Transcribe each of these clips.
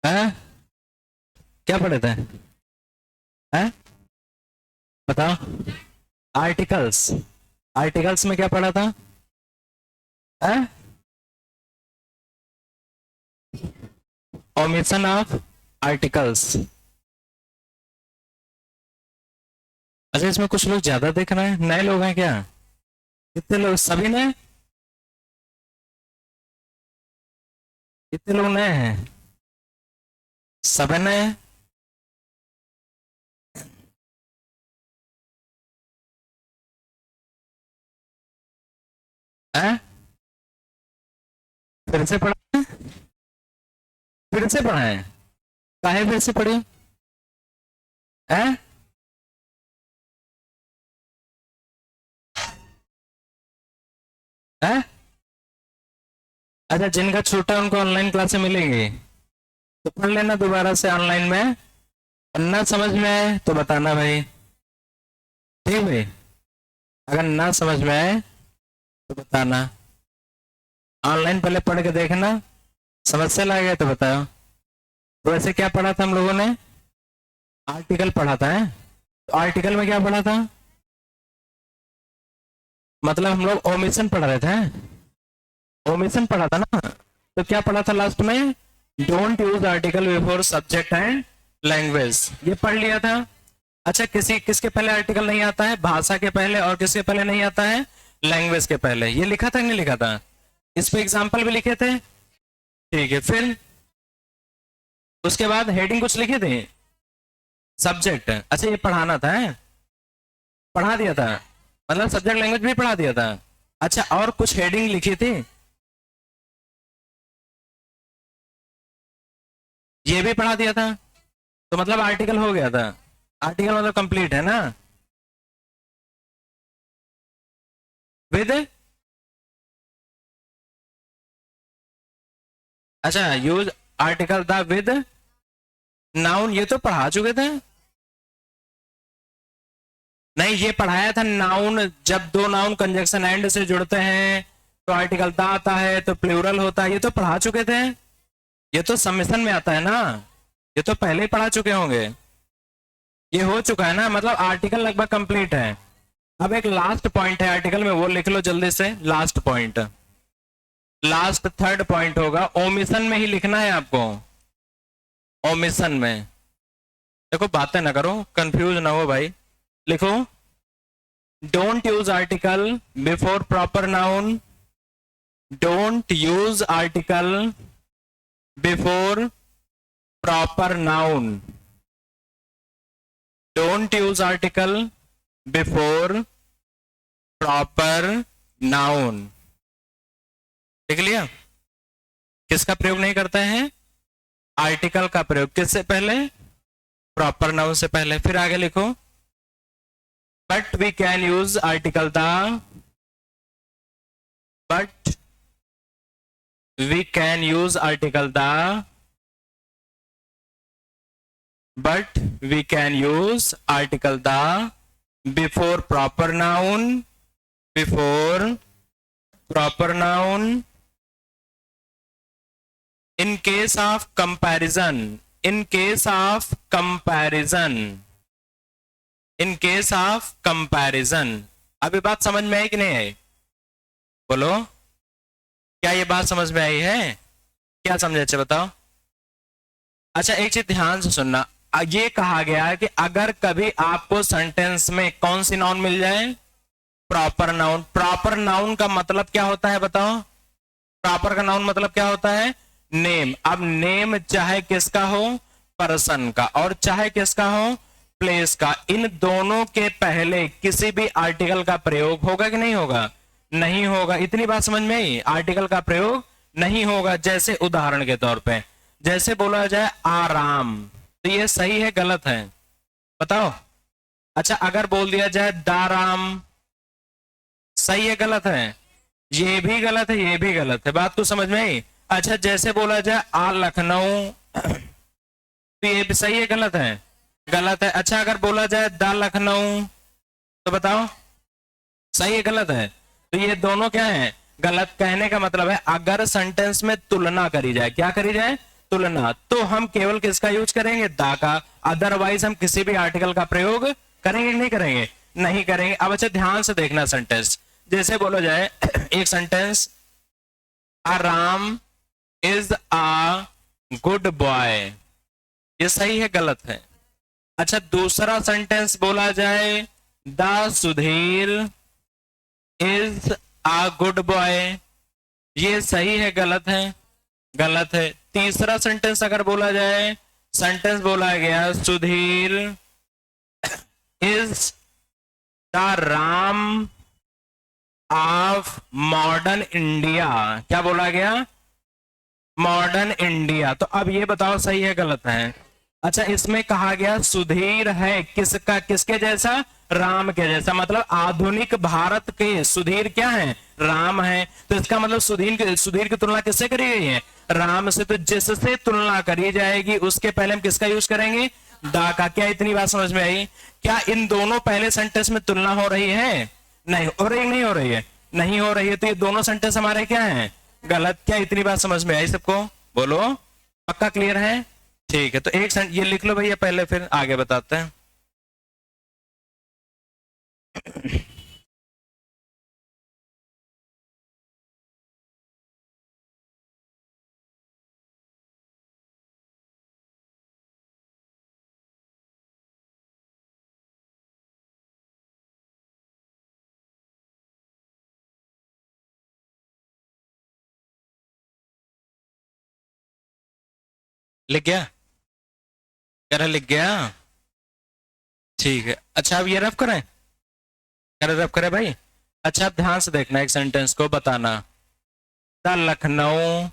हैं? क्या पढ़े थे? हैं? बताओ। आर्टिकल्स। आर्टिकल्स में क्या पढ़ा था? हैं? Omission of articles. अच्छा, इसमें कुछ लोग ज्यादा देख रहे हैं, नए लोग हैं क्या? कितने लोग, सभी नए? कितने लोग नए हैं? सब नए हैं? हैं? फिर से पढ़ा? फिर से पढ़ा है? काहे फिर से पढ़े? हैं? हैं? अच्छा, जिनका छोटा है उनको ऑनलाइन क्लासेस मिलेंगी, तो पढ़ लेना दोबारा से ऑनलाइन में। और ना समझ में आए तो बताना भाई। ठीक भाई? अगर ना समझ में आए तो बताना। ऑनलाइन पहले पढ़ के देखना, समस्या लगे तो बताओ। तो वैसे क्या पढ़ा था हम लोगों ने? आर्टिकल पढ़ा था है? तो आर्टिकल में क्या पढ़ा था? मतलब हम लोग ओमिशन पढ़ रहे थे। ओमिशन पढ़ा था ना? तो क्या पढ़ा था लास्ट में? Don't use article before subject and language, ये पढ़ लिया था। अच्छा, किसके पहले आर्टिकल नहीं आता है? भाषा के पहले। और किसके पहले नहीं आता है? लैंग्वेज के पहले। ये लिखा था कि नहीं लिखा था? इस पे एग्जाम्पल भी लिखे थे। ठीक है, फिर उसके बाद हेडिंग कुछ लिखे थे? सब्जेक्ट। अच्छा, ये पढ़ाना था है? पढ़ा दिया था, मतलब सब्जेक्ट लैंग्वेज भी पढ़ा दिया था। अच्छा, और कुछ हेडिंग लिखी थी? ये भी पढ़ा दिया था। तो मतलब आर्टिकल हो गया था। आर्टिकल मतलब कंप्लीट है ना? विद। अच्छा, use article the with noun, ये तो पढ़ा चुके थे। नहीं, ये पढ़ाया था नाउन, जब दो नाउन कंजक्शन एंड से जुड़ते हैं तो आर्टिकल द आता है, तो प्लूरल होता है, ये तो पढ़ा चुके थे। ये तो सबमिशन में आता है ना, ये तो पहले ही पढ़ा चुके होंगे। ये हो चुका है ना, मतलब आर्टिकल लगभग कंप्लीट है। अब एक लास्ट पॉइंट है आर्टिकल में, वो लिख लो जल्दी से। Last point, last third point होगा, ओमिशन में ही लिखना है आपको। ओमिशन में देखो, बातें ना करो, कंफ्यूज ना हो भाई। लिखो, don't use article before proper noun. Don't use article before proper noun. Don't use article before proper noun. लिख लिया? किसका प्रयोग नहीं करते हैं? आर्टिकल का प्रयोग किससे पहले? प्रॉपर नाउन से पहले। फिर आगे लिखो, but we can use article the, but we can use article the, but we can use article the before proper noun, before proper noun, in case of comparison, in case of comparison, in case of comparison। अभी बात समझ में आई कि नहीं आई? बोलो, क्या ये बात समझ में आई है? क्या समझे? अच्छा बताओ। अच्छा, एक चीज ध्यान से सुनना, ये कहा गया है कि अगर कभी आपको सेंटेंस में कौन सी नाउन मिल जाए? Proper noun. प्रॉपर नाउन का मतलब क्या होता है बताओ? प्रॉपर का नाउन मतलब क्या होता है? नेम। अब नेम चाहे किसका हो? पर्सन का। और चाहे किसका हो? प्लेस का। इन दोनों के पहले किसी भी आर्टिकल का प्रयोग होगा कि नहीं होगा? नहीं होगा। इतनी बात समझ में आई? आर्टिकल का प्रयोग नहीं होगा। जैसे उदाहरण के तौर पे, जैसे बोला जाए आराम, तो ये सही है गलत है? बताओ। अच्छा, अगर बोल दिया जाए दाराम, सही है गलत है? ये भी गलत है, ये भी गलत है। बात को समझ में आई? अच्छा, जैसे बोला जाए आ लखनऊ, तो ये भी सही है गलत है? गलत है। अच्छा, अगर बोला जाए द लखनऊ, तो बताओ सही है गलत है? तो ये दोनों क्या है? गलत। कहने का मतलब है अगर सेंटेंस में तुलना करी जाए, क्या करी जाए? तुलना, तो हम केवल किसका यूज करेंगे? दा का। अदरवाइज हम किसी भी आर्टिकल का प्रयोग करेंगे नहीं करेंगे? नहीं करेंगे। अब अच्छा ध्यान से देखना सेंटेंस, जैसे बोला जाए एक sentence, a Ram is a good boy, ये सही है गलत है? अच्छा दूसरा सेंटेंस बोला जाए, the Sudhir is a good boy, ये सही है गलत है? गलत है। तीसरा सेंटेंस अगर बोला जाए, सेंटेंस बोला गया, Sudhir is the Ram of modern India, क्या बोला गया? Modern India. तो अब ये बताओ सही है गलत है? अच्छा इसमें कहा गया सुधीर है किसका? किसके जैसा? राम के जैसा। मतलब आधुनिक भारत के सुधीर क्या है? राम है। तो इसका मतलब सुधीर की तुलना किससे करी गई है? राम से। तो जिससे तुलना करी जाएगी उसके पहले हम किसका यूज करेंगे? दा का। क्या इतनी बात समझ में आई? क्या इन दोनों पहले सेंटेंस में तुलना हो रही है? नहीं हो रही, नहीं हो रही है, नहीं हो रही है। तो ये दोनों सेंटेंस हमारे क्या है? गलत। क्या इतनी बात समझ में आई सबको? बोलो, पक्का क्लियर है? ठीक है, तो एक सेंट ये लिख लो भैया पहले, फिर आगे बताते हैं। लिख गया? कह रहा लिख गया? ठीक है। अच्छा अब ये रफ करें? कह रहे रफ करें भाई? अच्छा अब ध्यान से देखना, एक सेंटेंस को बताना, the Lucknow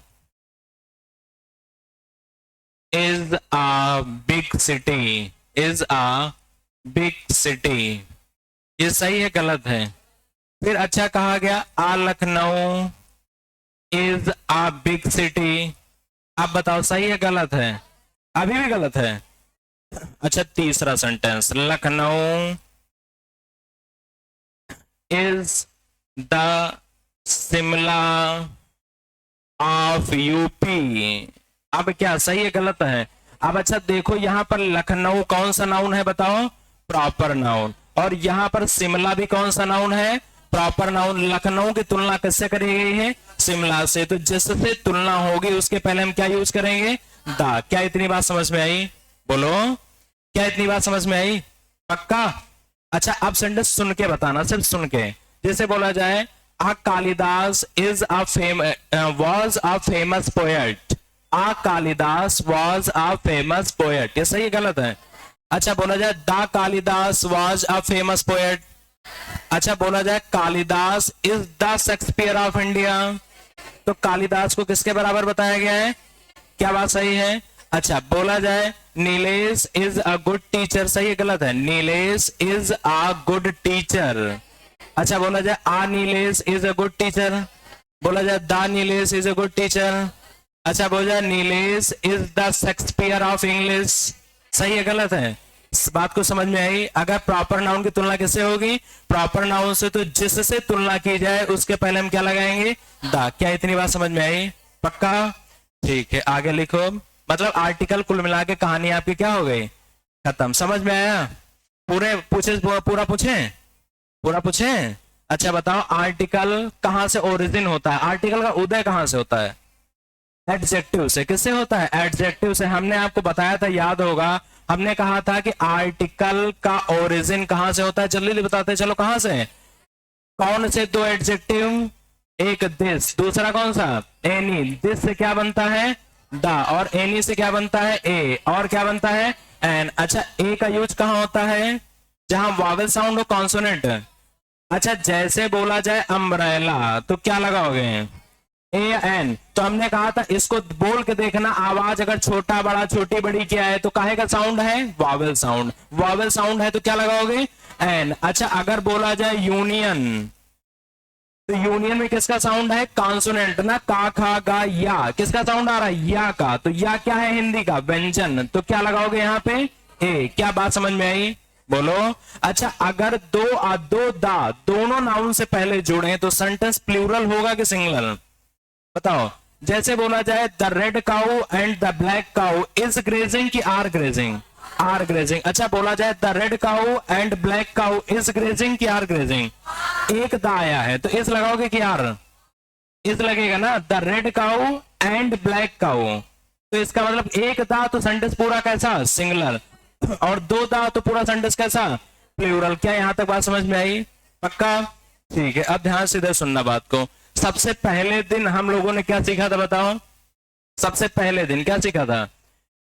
is a big city, is a big city, ये सही है गलत है? फिर अच्छा कहा गया a Lucknow is a big city, आप बताओ सही है गलत है? अभी भी गलत है? अच्छा तीसरा sentence, Lucknow is the Shimla of UP, अब क्या सही है गलत है? अब अच्छा देखो यहां पर लखनऊ कौन सा नाउन है बताओ? Proper noun. और यहां पर शिमला भी कौन सा नाउन है? Proper noun. लखनऊ की तुलना किससे करी गई है? शिमला से। तो जिससे तुलना होगी उसके पहले हम क्या यूज करेंगे? दा। क्या इतनी बात समझ में आई? बोलो, क्या इतनी बात समझ में आई? पक्का? अच्छा अब सेंटेंस सुन के बताना, सिर्फ सुन के। जैसे बोला जाए, a Kalidas is a was a famous poet, a Kalidas was a famous poet, ये सही है गलत है? अच्छा बोला जाए, the Kalidas was a famous poet. अच्छा बोला जाए, Kalidas is the Shakespeare of India, तो कालिदास को किसके बराबर बताया गया है? क्या बात सही है? अच्छा बोला जाए, Nilesh is a good teacher, सही है गलत है? Nilesh is a good teacher. अच्छा बोला जाए, a Nilesh is a good teacher, बोला जाए the Nilesh is a good teacher. अच्छा बोला जाए, Nilesh is the Shakespeare of English, सही है गलत है? इस बात को समझ में आई? अगर प्रॉपर नाउन की तुलना किससे होगी? प्रॉपर नाउन से। तो जिससे तुलना की जाए उसके पहले हम क्या लगाएंगे? दा। क्या इतनी बात समझ में आई? पक्का? ठीक है, आगे लिखो। मतलब आर्टिकल कुल मिला के कहानी आपकी क्या हो गई? खत्म। समझ में आया? पूरे पूछे, पूरा पूछे, पूरा पूछे? अच्छा बताओ, आर्टिकल कहां से ओरिजिन होता है? आर्टिकल का उदय कहां से होता है? एडजेक्टिव से। किससे होता है? एडजेक्टिव से। हमने आपको बताया था, याद होगा, हमने कहा था कि आर्टिकल का ओरिजिन कहां से होता है? जल्दी बताते चलो, कहां से? कौन से दो एडजेक्टिव? एक दिस, दूसरा कौन सा? एनी। दिस से क्या बनता है? द। और एनी से क्या बनता है? ए। और क्या बनता है? एन। अच्छा ए का यूज कहां होता है? जहां वावल साउंड हो, कॉन्सोनेंट। अच्छा जैसे बोला जाए अम्ब्रेला, तो क्या लगाओगे? ए या एन? तो हमने कहा था इसको बोल के देखना, आवाज अगर छोटा बड़ा छोटी बड़ी क्या है, तो काहे का साउंड है? Vowel sound. वावल साउंड है तो क्या लगाओगे? एन। अच्छा अगर बोला जाए यूनियन, तो यूनियन में किसका साउंड है? कॉन्सोनेंट ना, का खा गा या, किसका साउंड आ रहा है? या का। तो या क्या है हिंदी का? व्यंजन। तो क्या लगाओगे यहाँ पे? ए। क्या बात समझ में आई? बोलो। अच्छा अगर दो दा दोनों नाउन से पहले जुड़े तो सेंटेंस प्लूरल होगा कि सिंगुलर? बताओ। जैसे बोला जाए the red cow and the black cow is grazing की आर ग्रेजिंग, आर ग्रेजिंग। अच्छा बोला जाए the red cow and black cow is grazing की आर ग्रेजिंग, एक द आया है तो इस लगाओगे कि आर, इस लगेगा ना, the red cow and black cow, तो इसका मतलब एक दा तो सेंटेंस पूरा कैसा सिंगुलर, और दो दा तो पूरा सेंटेंस कैसा प्लूरल। क्या यहां तक बात समझ में आई? पक्का? ठीक है, अब ध्यान से इधर सुनना बात को। सबसे पहले दिन हम लोगों ने क्या सीखा था बताओ? सबसे पहले दिन क्या सीखा था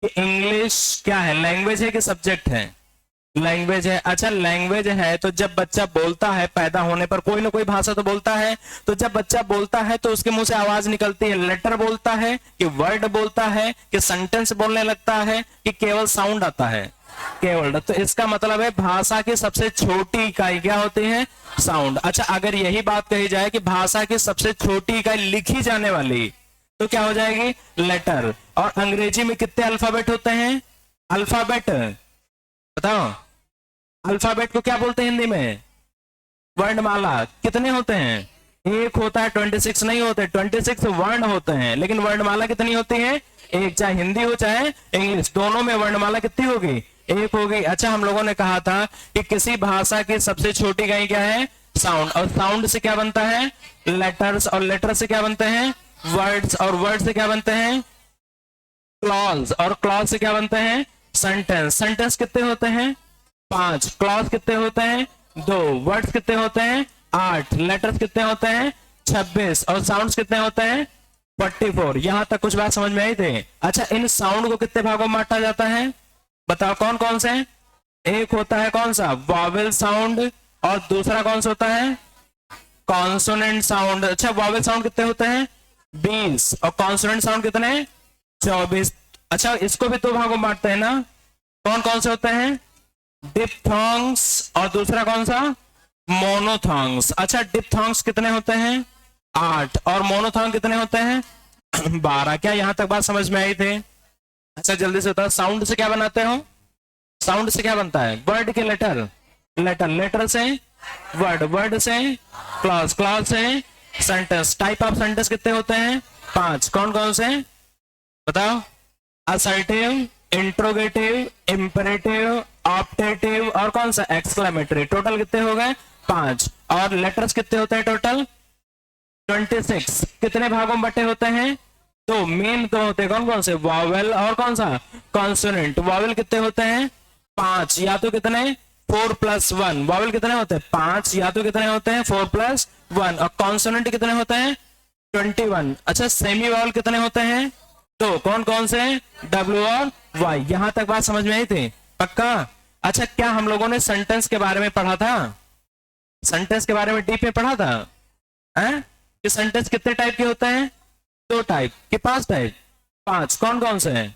कि इंग्लिश क्या है, लैंग्वेज है कि सब्जेक्ट है? लैंग्वेज है। अच्छा लैंग्वेज है तो जब बच्चा बोलता है पैदा होने पर कोई ना कोई भाषा तो बोलता है, तो जब बच्चा बोलता है तो उसके मुंह से आवाज निकलती है, लेटर बोलता है कि वर्ड बोलता है कि सेंटेंस बोलने लगता है कि केवल साउंड आता है, केवल। तो इसका मतलब है भाषा की सबसे छोटी इकाई क्या होती है? साउंड। अच्छा अगर यही बात कही जाए कि भाषा की सबसे छोटी इकाई लिखी जाने वाली तो क्या हो जाएगी? लेटर। और अंग्रेजी में कितने अल्फाबेट होते हैं? अल्फाबेट बताओ, अल्फाबेट को क्या बोलते हैं हिंदी में? वर्णमाला। कितने होते हैं? एक होता है, 26 नहीं होते, 26 वर्ण होते हैं, लेकिन वर्णमाला कितनी होती है? एक। चाहे हिंदी हो चाहे इंग्लिश, दोनों में वर्णमाला कितनी होगी? एक होगी। अच्छा हम लोगों ने कहा था कि किसी भाषा की सबसे छोटी इकाई क्या है? साउंड। और साउंड से क्या बनता है? लेटर्स। और लेटर से क्या बनते हैं? वर्ड्स। और वर्ड से क्या बनते हैं? क्लॉज। और क्लॉज से क्या बनते हैं? सेंटेंस। सेंटेंस कितने होते हैं? 5। क्लॉज कितने होते हैं? 2। वर्ड्स कितने होते हैं? 8। लेटर्स कितने होते हैं? 26। और साउंड्स कितने होते हैं? 44। यहां तक कुछ बात समझ में आई थी? अच्छा इन साउंड को कितने भागों में बांटा जाता है बताओ? कौन कौन से? एक होता है कौन सा? Vowel sound. और दूसरा कौन सा होता है? Consonant sound. अच्छा वॉवेल साउंड कितने होते हैं? 20। और कॉन्सोनेंट साउंड कितने? 24। अच्छा इसको भी दो भागों में बांटते हैं ना, कौन कौन से होते हैं? डिप्थोंग्स। और दूसरा कौन सा? मोनोथोंग्स। अच्छा डिप्थोंग्स कितने होते हैं? 8। और मोनोथोंग कितने होते हैं? 12। क्या यहां तक बात समझ में आई थी? अच्छा जल्दी से बताओ, साउंड से क्या बनाते हो? साउंड से क्या बनता है? वर्ड के लेटर, लेटर, लेटर से वर्ड, वर्ड से क्लॉज, क्लॉज से सेंटेंस। टाइप ऑफ सेंटेंस कितने होते हैं? 5। कौन कौन से बताओ? असर्टिव, इंट्रोगेटिव, इंपेरेटिव, ऑप्टेटिव और कौन सा? एक्सक्लेमेटरी। टोटल कितने हो गए? 5। और लेटर्स कितने होते हैं टोटल? 26। कितने भागों में बटे होते हैं? तो मेन तो होते हैं कौन कौन से? वॉवेल और कौन सा? कॉन्सोनेंट। वॉवेल कितने होते हैं? 5। या तो कितने? 4+1। वॉवेल कितने होते हैं? 5। या तो कितने होते हैं? 4+1। और कॉन्सोनेंट कितने होते हैं? 21। अच्छा सेमी वॉवेल कितने होते हैं? तो कौन कौन से? W और Y। यहां तक बात समझ में आई थी? पक्का? अच्छा क्या हम लोगों ने सेंटेंस के बारे में पढ़ा था? सेंटेंस के बारे में डीप में पढ़ा था कि सेंटेंस कितने टाइप के होते हैं? 2 टाइप कि 5 टाइप? 5। कौन कौन से हैं?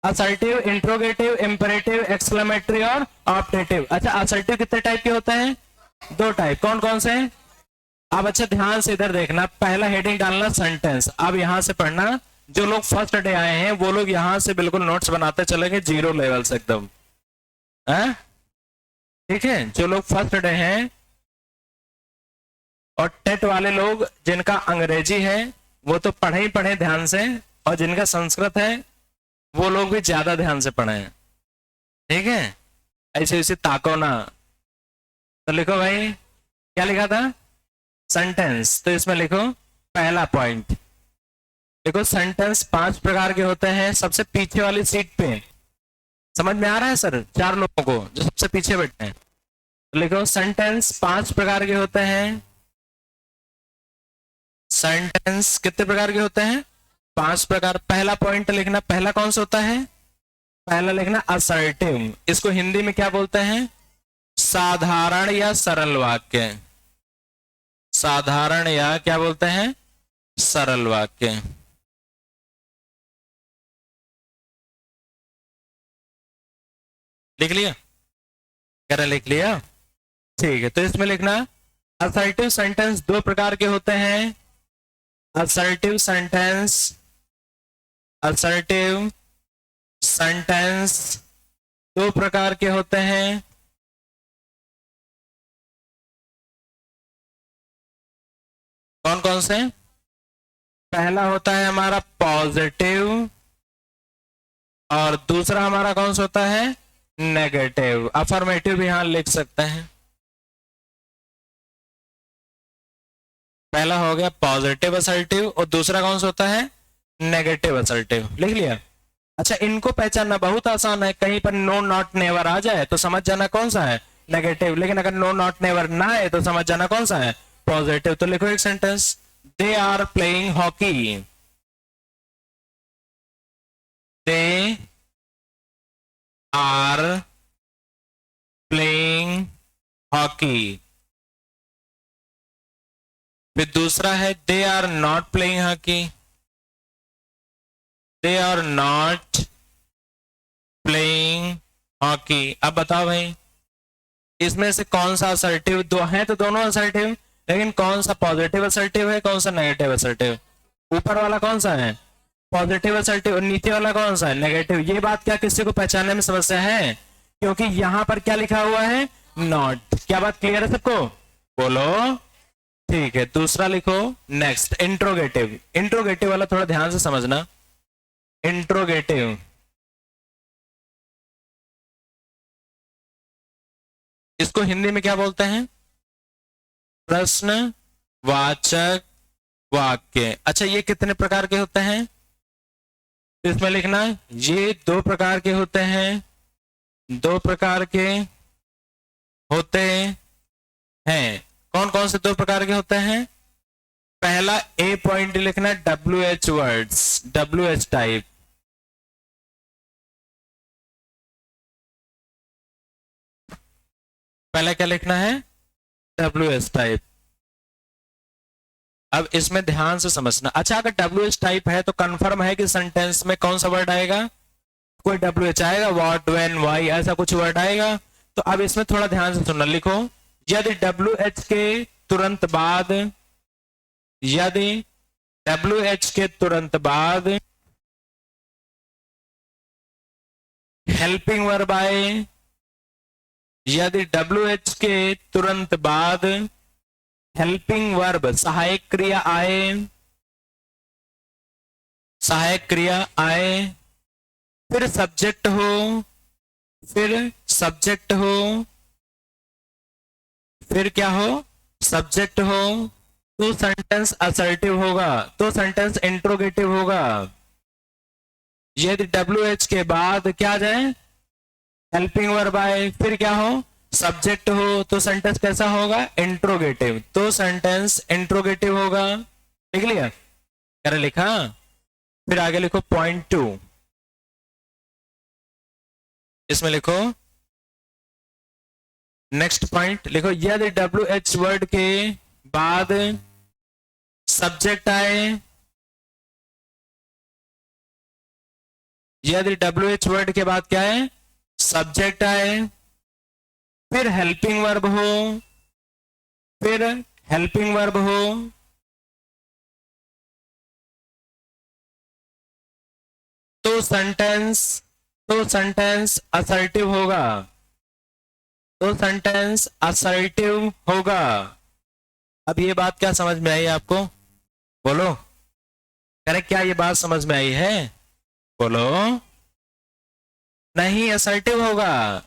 असर्टिव, इंट्रोगेटिव, इंपेरेटिव, एक्सक्लेमेटरी और ऑप्टेटिव। अच्छा असर्टिव कितने टाइप के होते हैं? 2 टाइप। कौन कौन से? अब अच्छा ध्यान से इधर देखना, पहला हेडिंग डालना सेंटेंस। अब यहां से पढ़ना, जो लोग फर्स्ट डे आए हैं वो लोग यहां से बिल्कुल नोट्स बनाते चलेंगे 0 लेवल से एकदम, ठीक है? जो लोग फर्स्ट डे हैं और टेट वाले लोग जिनका अंग्रेजी है वो तो पढ़े ही पढ़े ध्यान से, और जिनका संस्कृत है वो लोग भी ज्यादा ध्यान से पढ़े, ठीक है? ऐसे ऐसे ताको ना। तो लिखो भाई, क्या लिखा था? सेंटेंस। तो इसमें लिखो पहला पॉइंट, देखो सेंटेंस 5 प्रकार के होते हैं। सबसे पीछे वाली सीट पे समझ में आ रहा है सर? 4 लोगों को जो सबसे पीछे बैठे हैं, तो लिखो सेंटेंस 5 प्रकार के होते हैं। सेंटेंस कितने प्रकार के होते हैं? 5 प्रकार। पहला पॉइंट लिखना, पहला कौन सा होता है? पहला लिखना असर्टिव। इसको हिंदी में क्या बोलते हैं? साधारण या सरल वाक्य। साधारण या क्या बोलते हैं? सरल वाक्य। लिख लिया? कह रहा लिख लिया? ठीक है, तो इसमें लिखना असर्टिव सेंटेंस 2 प्रकार के होते हैं। असर्टिव सेंटेंस, असर्टिव सेंटेंस 2 प्रकार के होते हैं। कौन कौन से? पहला होता है हमारा पॉजिटिव और दूसरा हमारा कौन सा होता है, नेगेटिव। अफर्मेटिव भी यहां लिख सकते हैं। पहला हो गया पॉजिटिव असर्टिव और दूसरा कौन सा होता है, नेगेटिव असर्टिव। लिख लिया। अच्छा, इनको पहचानना बहुत आसान है। कहीं पर नो नॉट नेवर आ जाए तो समझ जाना कौन सा है, नेगेटिव। लेकिन अगर नो नॉट नेवर ना आए तो समझ जाना कौन सा है, पॉजिटिव। तो लिखो एक sentence, they are playing hockey. They are playing hockey. फिर दूसरा है they are not playing hockey. They are not playing hockey. अब बताओ भाई, इसमें से कौन सा असर्टिव, दो हैं तो दोनों असर्टिव, लेकिन कौन सा पॉजिटिव असर्टिव है, कौन सा नेगेटिव असर्टिव? ऊपर वाला कौन सा है, पॉजिटिव असर्टिव, और नीचे वाला कौन सा है, नेगेटिव। ये बात क्या किसी को पहचानने में समस्या है? क्योंकि यहां पर क्या लिखा हुआ है, नॉट। क्या बात क्लियर है सबको? बोलो। ठीक है, दूसरा लिखो। Next, interrogative. इंट्रोगेटिव वाला थोड़ा ध्यान से समझना। इंट्रोगेटिव, इसको हिंदी में क्या बोलते हैं, प्रश्नवाचक वाक्य। अच्छा, ये कितने प्रकार के होते हैं? इसमें लिखना, ये दो प्रकार के होते हैं। दो प्रकार के होते हैं। कौन कौन से दो प्रकार के होते हैं? पहला ए पॉइंट लिखना, WH वर्ड्स, WH टाइप। पहला क्या लिखना है, WH टाइप। अब इसमें ध्यान से समझना। अच्छा, अगर WH टाइप है तो कंफर्म है कि सेंटेंस में कौन सा वर्ड आएगा, कोई WH आएगा, व्हाट, व्हेन, व्हाई, ऐसा कुछ वर्ड आएगा। तो अब इसमें थोड़ा ध्यान से सुनना। लिखो, यदि WH के तुरंत बाद, यदि WH के तुरंत बाद हेल्पिंग वर्ब आए, यदि WH के तुरंत बाद हेल्पिंग वर्ब, सहायक क्रिया आए, सहायक क्रिया आए, फिर सब्जेक्ट हो, फिर सब्जेक्ट हो, फिर क्या हो, सब्जेक्ट हो, तो सेंटेंस असर्टिव होगा, तो सेंटेंस इंट्रोगेटिव होगा। यदि WH के बाद क्या आ जाए, हेल्पिंग वर्ब आए, फिर क्या हो, सब्जेक्ट हो, तो सेंटेंस कैसा होगा, इंट्रोगेटिव। तो सेंटेंस इंट्रोगेटिव होगा। लिख लिया? क्या लिखा? फिर आगे लिखो पॉइंट 2। इसमें लिखो, नेक्स्ट पॉइंट लिखो, यदि WH वर्ड के बाद सब्जेक्ट आए, यदि WH वर्ड के बाद क्या है, सब्जेक्ट आए, फिर हेल्पिंग वर्ब हो, फिर हेल्पिंग वर्ब हो, तो सेंटेंस असर्टिव होगा, तो सेंटेंस असर्टिव होगा। अब ये बात क्या समझ में आई आपको? बोलो। करेक्ट, क्या ये बात समझ में आई है? बोलो। नहीं, असर्टिव होगा।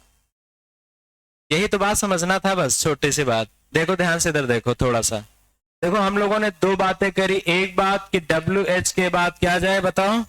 यही तो बात समझना था, बस छोटी सी बात। देखो ध्यान से, इधर देखो थोड़ा सा। देखो, हम लोगों ने दो बातें करी। एक बात कि WH के बाद क्या जाए, बताओ,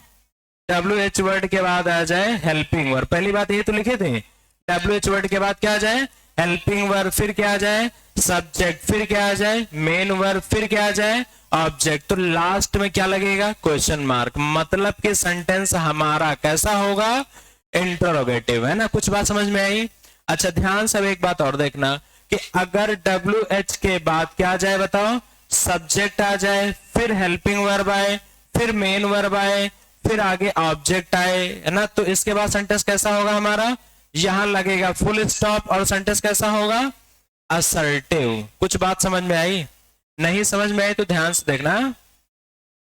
WH वर्ड के बाद आ जाए हेल्पिंग वर्ब। पहली बात ये तो लिखे थे, WH वर्ड के बाद क्या आ जाए, हेल्पिंग वर्ब, फिर क्या आ जाए, सब्जेक्ट, फिर क्या आ जाए, मेन वर्ब, फिर क्या आ जाए, ऑब्जेक्ट। तो लास्ट में क्या लगेगा, क्वेश्चन मार्क। मतलब कि सेंटेंस हमारा कैसा होगा, इंटरोगेटिव, है ना? कुछ बात समझ में आई? अच्छा, ध्यान से एक बात और देखना कि अगर WH के बाद क्या आ जाए, बताओ, सब्जेक्ट आ जाए, फिर हेल्पिंग वर्ब आए, फिर मेन वर्ब आए, फिर आगे ऑब्जेक्ट आए, है ना? तो इसके बाद सेंटेंस कैसा होगा हमारा, यहां लगेगा फुल स्टॉप, और सेंटेंस कैसा होगा, असर्टिव। कुछ बात समझ में आई? नहीं समझ में आई तो ध्यान से देखना।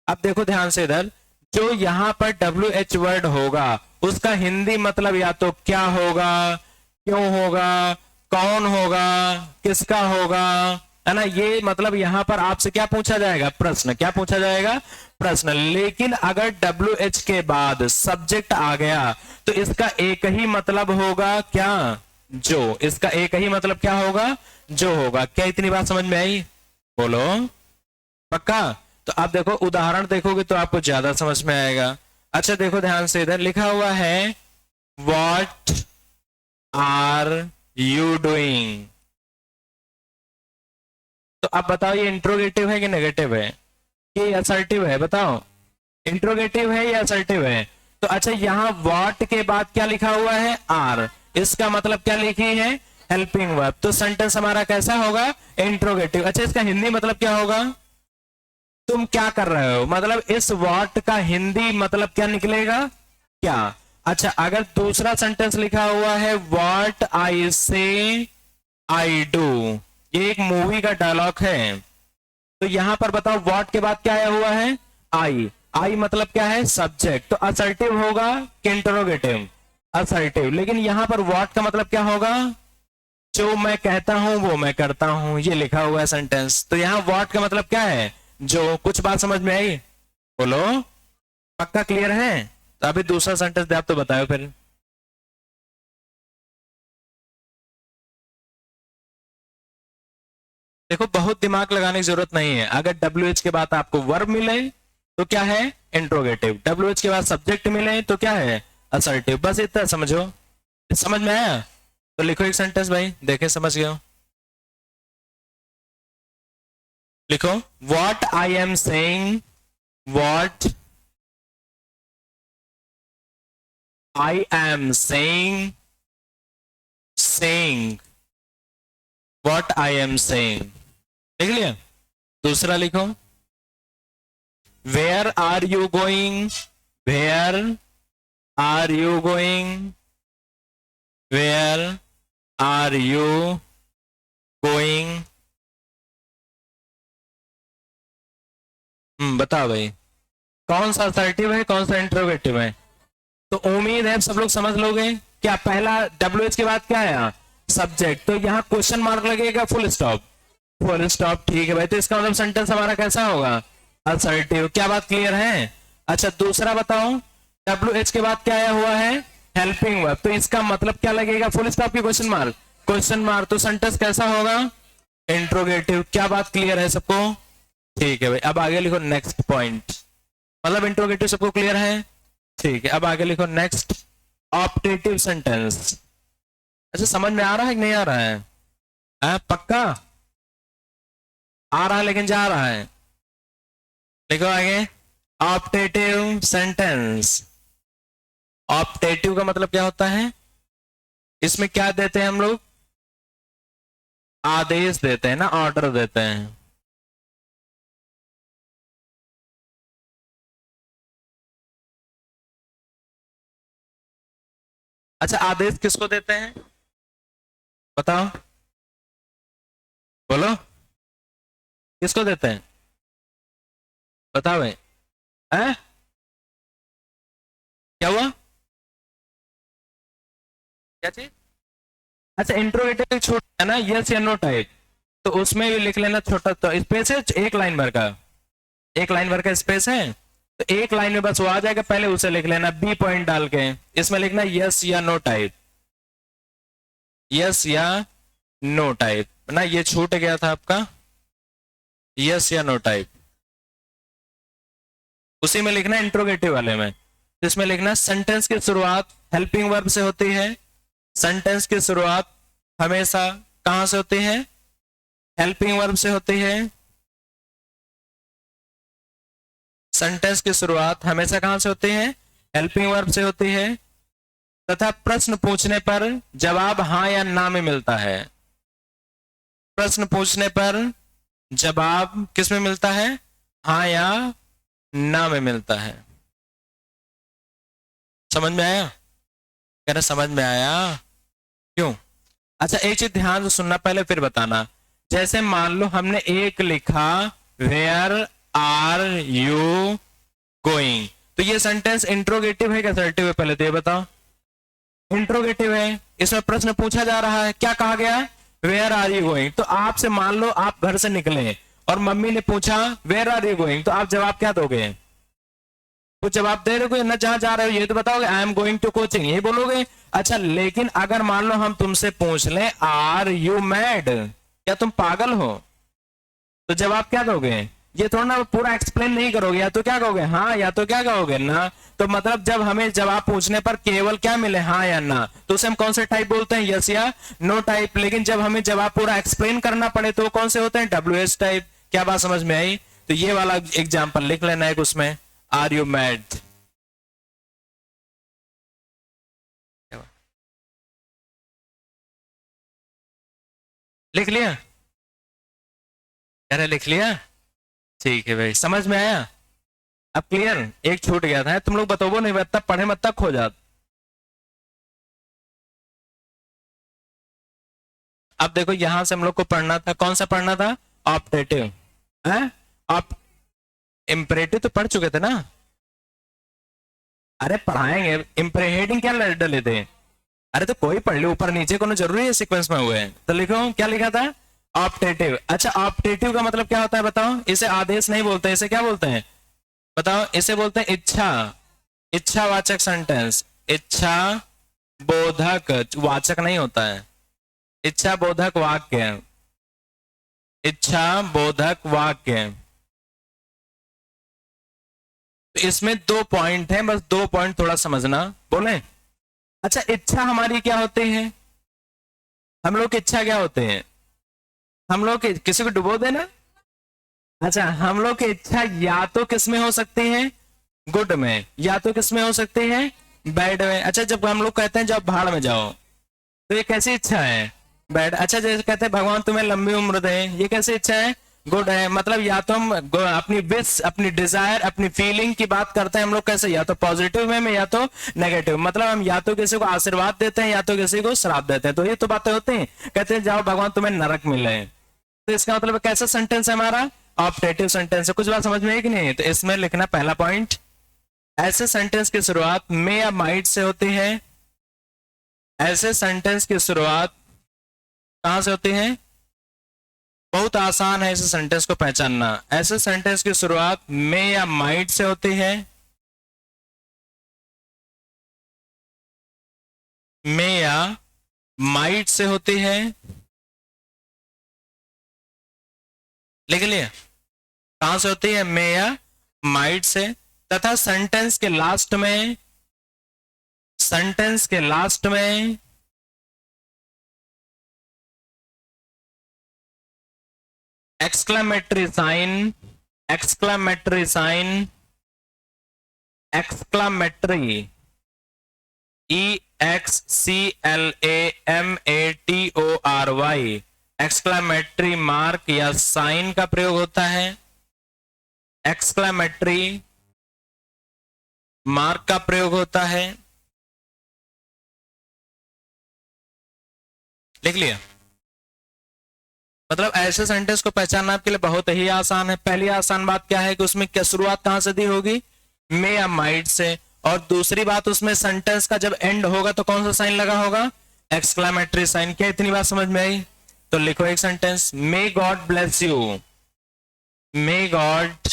अब देखो ध्यान से इधर, जो यहां पर WH वर्ड होगा उसका हिंदी मतलब या तो क्या होगा, क्यों होगा, कौन होगा, किसका होगा, है ना? ये मतलब यहां पर आपसे क्या पूछा जाएगा, प्रश्न। क्या पूछा जाएगा, प्रश्न। लेकिन अगर WH के बाद सब्जेक्ट आ गया तो इसका एक ही मतलब होगा, क्या? जो। इसका एक ही मतलब क्या होगा? जो होगा। क्या इतनी बात समझ में आई? बोलो पक्का? तो आप देखो, उदाहरण देखोगे तो आपको ज्यादा समझ में आएगा। अच्छा देखो ध्यान से, इधर लिखा हुआ है व्हाट आर यू डूइंग। तो आप बताओ ये इंट्रोगेटिव है कि नेगेटिव है कि असर्टिव है? बताओ, इंट्रोगेटिव है या असर्टिव है? तो अच्छा, यहां व्हाट के बाद क्या लिखा हुआ है? आर। इसका मतलब क्या लिखी है? Helping verb. तो सेंटेंस हमारा कैसा होगा? इंट्रोगेटिव। अच्छा, इसका हिंदी मतलब क्या होगा? तुम क्या कर रहे हो, मतलब इस व्हाट का हिंदी मतलब क्या निकलेगा? क्या? अच्छा, अगर दूसरा सेंटेंस लिखा हुआ है व्हाट आई से आई डू, ये एक मूवी का डायलॉग है, तो यहां पर बताओ व्हाट के बाद क्या आया हुआ है? आई। आई मतलब क्या है? सब्जेक्ट। तो असर्टिव होगा कि इंटरोगेटिव? असर्टिव। लेकिन यहां पर व्हाट का मतलब क्या होगा? जो मैं कहता हूं वो मैं करता हूं, ये लिखा हुआ है सेंटेंस। तो यहां व्हाट का मतलब क्या है? जो। कुछ बात समझ में आई? बोलो पक्का क्लियर है? तो अभी दूसरा सेंटेंस दे आप तो बताओ फिर। देखो, बहुत दिमाग लगाने की जरूरत नहीं है। अगर WH के बाद आपको वर्ब मिले तो क्या है? इंट्रोगेटिव। WH के बाद सब्जेक्ट मिले तो क्या है? असर्टिव। बस इतना समझो। समझ में आया? तो लिखो एक सेंटेंस भाई, देखे समझ गए हो? लिखो what I am saying, what I am saying, saying what I am saying. लिख लिया? दूसरा लिखो where are you going, where are you going, where are you going. बताओ भाई, कौन सा असर्टिव है, कौन सा इंट्रोगेटिव है? तो उम्मीद है सब लोग समझ लोगे। क्या पहला WH के बाद क्या है? सब्जेक्ट। तो यहाँ क्वेश्चन मार्क लगेगा, फुल स्टॉप। फुल स्टॉप, ठीक है भाई। तो इसका मतलब सेंटेंस हमारा कैसा होगा? असर्टिव। क्या बात क्लियर है? अच्छा, दूसरा बताओ, WH के बाद क्या आया हुआ है? Helping verb. तो इसका मतलब क्या लगेगा? फुल स्टॉप की क्वेश्चन मार्क? Question mark. तो सेंटेंस कैसा होगा? इंट्रोगेटिव। क्या बात क्लियर है सबको? ठीक है भाई, अब आगे लिखो नेक्स्ट पॉइंट। मतलब इंट्रोगेटिव सबको क्लियर है? ठीक है, अब आगे लिखो नेक्स्ट, ऑप्टेटिव सेंटेंस। अच्छा, समझ में आ रहा है कि नहीं आ रहा है? पक्का आ रहा है लेकिन जा रहा है? लिखो आगे, ऑप्टेटिव सेंटेंस। ऑप्टेटिव का मतलब क्या होता है? इसमें क्या देते हैं हम लोग? आदेश देते हैं ना, ऑर्डर देते हैं। अच्छा, आदेश किसको देते हैं बताओ? बोलो, किसको देते हैं? बताओ भाई। है? क्या हुआ? क्या चीज? अच्छा, इंट्रोगेटिव छोटा है ना, यस या नो टाइप, तो उसमें भी लिख लेना छोटा, तो स्पेस है एक लाइन भर का, एक लाइन भर का स्पेस है, तो एक लाइन में बस वो आ जाएगा, पहले उसे लिख लेना बी पॉइंट डाल के। इसमें लिखना यस या नो टाइप, यस या नो टाइप ना, ये छूट गया था आपका, यस या नो टाइप। उसी में लिखना इंट्रोगेटिव वाले में, इसमें लिखना सेंटेंस की शुरुआत हेल्पिंग वर्ब से होती है। सेंटेंस की शुरुआत हमेशा कहां से होती है? हेल्पिंग वर्ब से होती है। सेंटेंस की शुरुआत हमेशा कहां से होती है? हेल्पिंग वर्ब से होती है। तथा प्रश्न पूछने पर जवाब हां या ना में मिलता है। प्रश्न पूछने पर जवाब किस में मिलता है? हां या ना में मिलता है। समझ में आया? कह रहे समझ में आया? क्यों? अच्छा, एक चीज ध्यान से सुनना पहले फिर बताना। जैसे मान लो हमने एक लिखा वेयर आर यू गोइंग, तो ये सेंटेंस इंट्रोगेटिव है क्या असर्टिव है? पहले तो ये बताओ। इंट्रोगेटिव है, इसमें प्रश्न पूछा जा रहा है। क्या कहा गया? Where are you going. तो आपसे मान लो आप घर से निकले और मम्मी ने पूछा वेयर आर यू गोइंग, तो आप जवाब क्या दोगे? कुछ जवाब दे रहे हो ना, जहां जा रहे हो ये तो बताओगे, I am going to coaching, ये बोलोगे। अच्छा, लेकिन अगर मान लो हम तुमसे पूछ लें आर यू मैड, क्या तुम पागल हो, तो जवाब क्या दोगे? ये थोड़ा ना पूरा एक्सप्लेन नहीं करोगे, या तो क्या कहोगे हाँ, या तो क्या कहोगे ना। तो मतलब जब हमें जवाब पूछने पर केवल क्या मिले, हाँ या ना, तो उसे हम कौन से टाइप बोलते हैं, यस या नो टाइप। लेकिन जब हमें जवाब पूरा एक्सप्लेन करना पड़े तो कौन से होते हैं, WH टाइप। क्या बात समझ में आई? तो ये वाला एग्जाम्पल लिख लेना एक उसमें, आर यू मैड। लिख लिया? अरे लिख लिया, ठीक है भाई, समझ में आया? अब क्लियर? एक छूट गया था, तुम लोग बताओ नहीं, तब पढ़े मत, तक खो जात। अब देखो यहां से हम लोग को पढ़ना था, कौन सा पढ़ना था, ऑप्टेटिव है। आप इम्परेटिव तो पढ़ चुके थे ना? अरे पढ़ाएंगे, इम्परेटिव क्या डले थे? अरे तो कोई पढ़ लो, ऊपर नीचे को जरूरी है सीक्वेंस में हुए हैं। तो लिखो क्या लिखा था, ऑप्टेटिव। अच्छा, ऑप्टेटिव का मतलब क्या होता है बताओ? इसे आदेश नहीं बोलते, इसे क्या बोलते हैं बताओ? इसे बोलते हैं इच्छा, इच्छावाचक सेंटेंस। इच्छा बोधक वाचक नहीं होता है, इच्छा बोधक वाक्य, इच्छा बोधक वाक्य। तो इसमें 2 पॉइंट हैं, बस 2 पॉइंट थोड़ा समझना, बोले। अच्छा, इच्छा हमारी क्या होती है? हम लोग की इच्छा क्या होते हैं? हम लोग किसी को डुबो देना। अच्छा, हम लोग की इच्छा या तो किस में हो सकती है, गुड में, या तो किस में हो सकती है, बैड में। अच्छा, जब हम लोग कहते हैं जब भाड़ में जाओ, तो ये कैसी इच्छा है, बैड। अच्छा, जैसे कहते हैं भगवान तुम्हें लंबी उम्र दे, ये कैसी इच्छा है, गुड है। मतलब या तो हम अपनी विश, अपनी डिजायर, अपनी फीलिंग की बात करते हैं हम लोग कैसे, या तो पॉजिटिव वे में या तो नेगेटिव। मतलब हम या तो किसी को आशीर्वाद देते हैं या तो किसी को श्राप देते हैं। तो ये तो बातें होती हैं, कहते हैं जाओ भगवान तुम्हें नरक मिले। तो इसका मतलब कैसा सेंटेंस है हमारा, ऑप्टेटिव सेंटेंस है। कुछ बात समझ में है कि नहीं? तो इसमें लिखना पहला पॉइंट, ऐसे सेंटेंस की शुरुआत में या माइट से होती है। ऐसे सेंटेंस की शुरुआत कहां से होती है? बहुत आसान है इस सेंटेंस को पहचानना। ऐसे सेंटेंस की शुरुआत में या माइट से होती है, में या माइट से होती है। लिख लिया? कहां से होती है, में या माइट से। तथा सेंटेंस के लास्ट में, सेंटेंस के लास्ट में exclamatory sign, exclamatory sign, exclamatory, EXCLAMATORY, exclamatory mark या साइन का प्रयोग होता है। एक्सक्लामेटरी मार्क का प्रयोग होता है। लिख लिया? मतलब ऐसे सेंटेंस को पहचानना आपके लिए बहुत ही आसान है। पहली आसान बात क्या है कि उसमें क्या शुरुआत कहां से दी होगी, में या माइट से। और दूसरी बात, उसमें सेंटेंस का जब एंड होगा तो कौन सा साइन लगा होगा, एक्सक्लामेटरी साइन। क्या इतनी बात समझ में आई? तो लिखो एक sentence, may God bless you, may God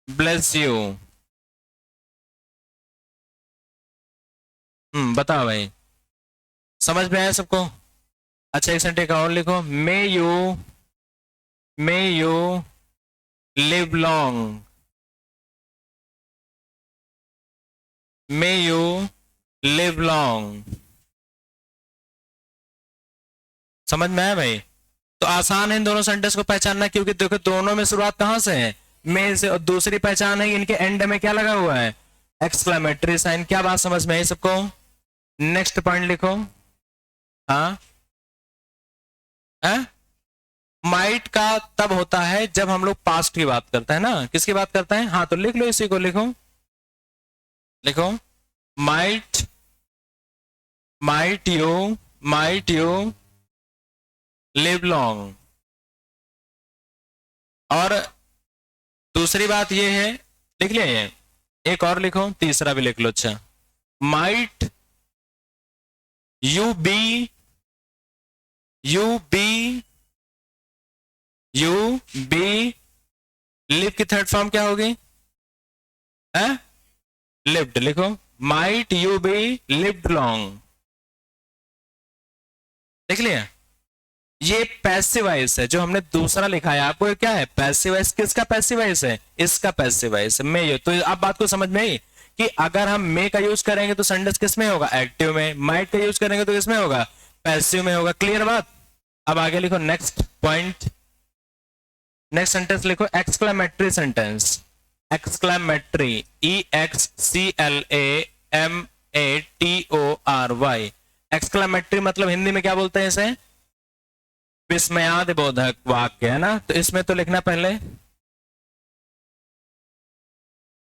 bless you. बताओ भाई, समझ में आया सबको? अच्छा, एक सेंटेंस और लिखो, may you live long, may you live long. समझ में आया भाई? तो आसान है इन दोनों सेंटेंस को पहचानना, क्योंकि देखो दोनों में शुरुआत कहां से है, में से। और दूसरी पहचान है कि इनके एंड में क्या लगा हुआ है, एक्सक्लेमेटरी साइन। क्या बात समझ में आई सबको? नेक्स्ट पॉइंट लिखो। हाँ, माइट का तब होता है जब हम लोग पास्ट की बात करते हैं ना। किसकी बात करते हैं? हाँ, तो लिख लो, इसी को लिखो, लिखो might, might you live long. और दूसरी बात ये है, लिख लिया ये? एक और लिखो, तीसरा भी लिख लो। अच्छा, might you be, you be live की थर्ड फॉर्म क्या होगी? है लिव्ड, लिखो might you be lived long, देख लिया। ये पैसिव वॉइस है, जो हमने दूसरा लिखा है आपको, ये क्या है? Passive voice. किसका पैसिव वॉइस है? इसका पैसिव वॉइस है, मे। तो आप बात को समझ में आई कि अगर हम मे का यूज करेंगे तो सेंटेंस किस में होगा? एक्टिव में। माइट का यूज करेंगे तो किस में होगा? पैसिव में होगा। क्लियर बात? अब आगे लिखो नेक्स्ट पॉइंट, नेक्स्ट सेंटेंस लिखो exclamatory sentence. Exclamatory, EXCLAMATORY। Exclamatory मतलब हिंदी में क्या बोलते हैं इसे? विस्मयादिबोधक वाक्य, है ना। तो इसमें तो लिखना पहले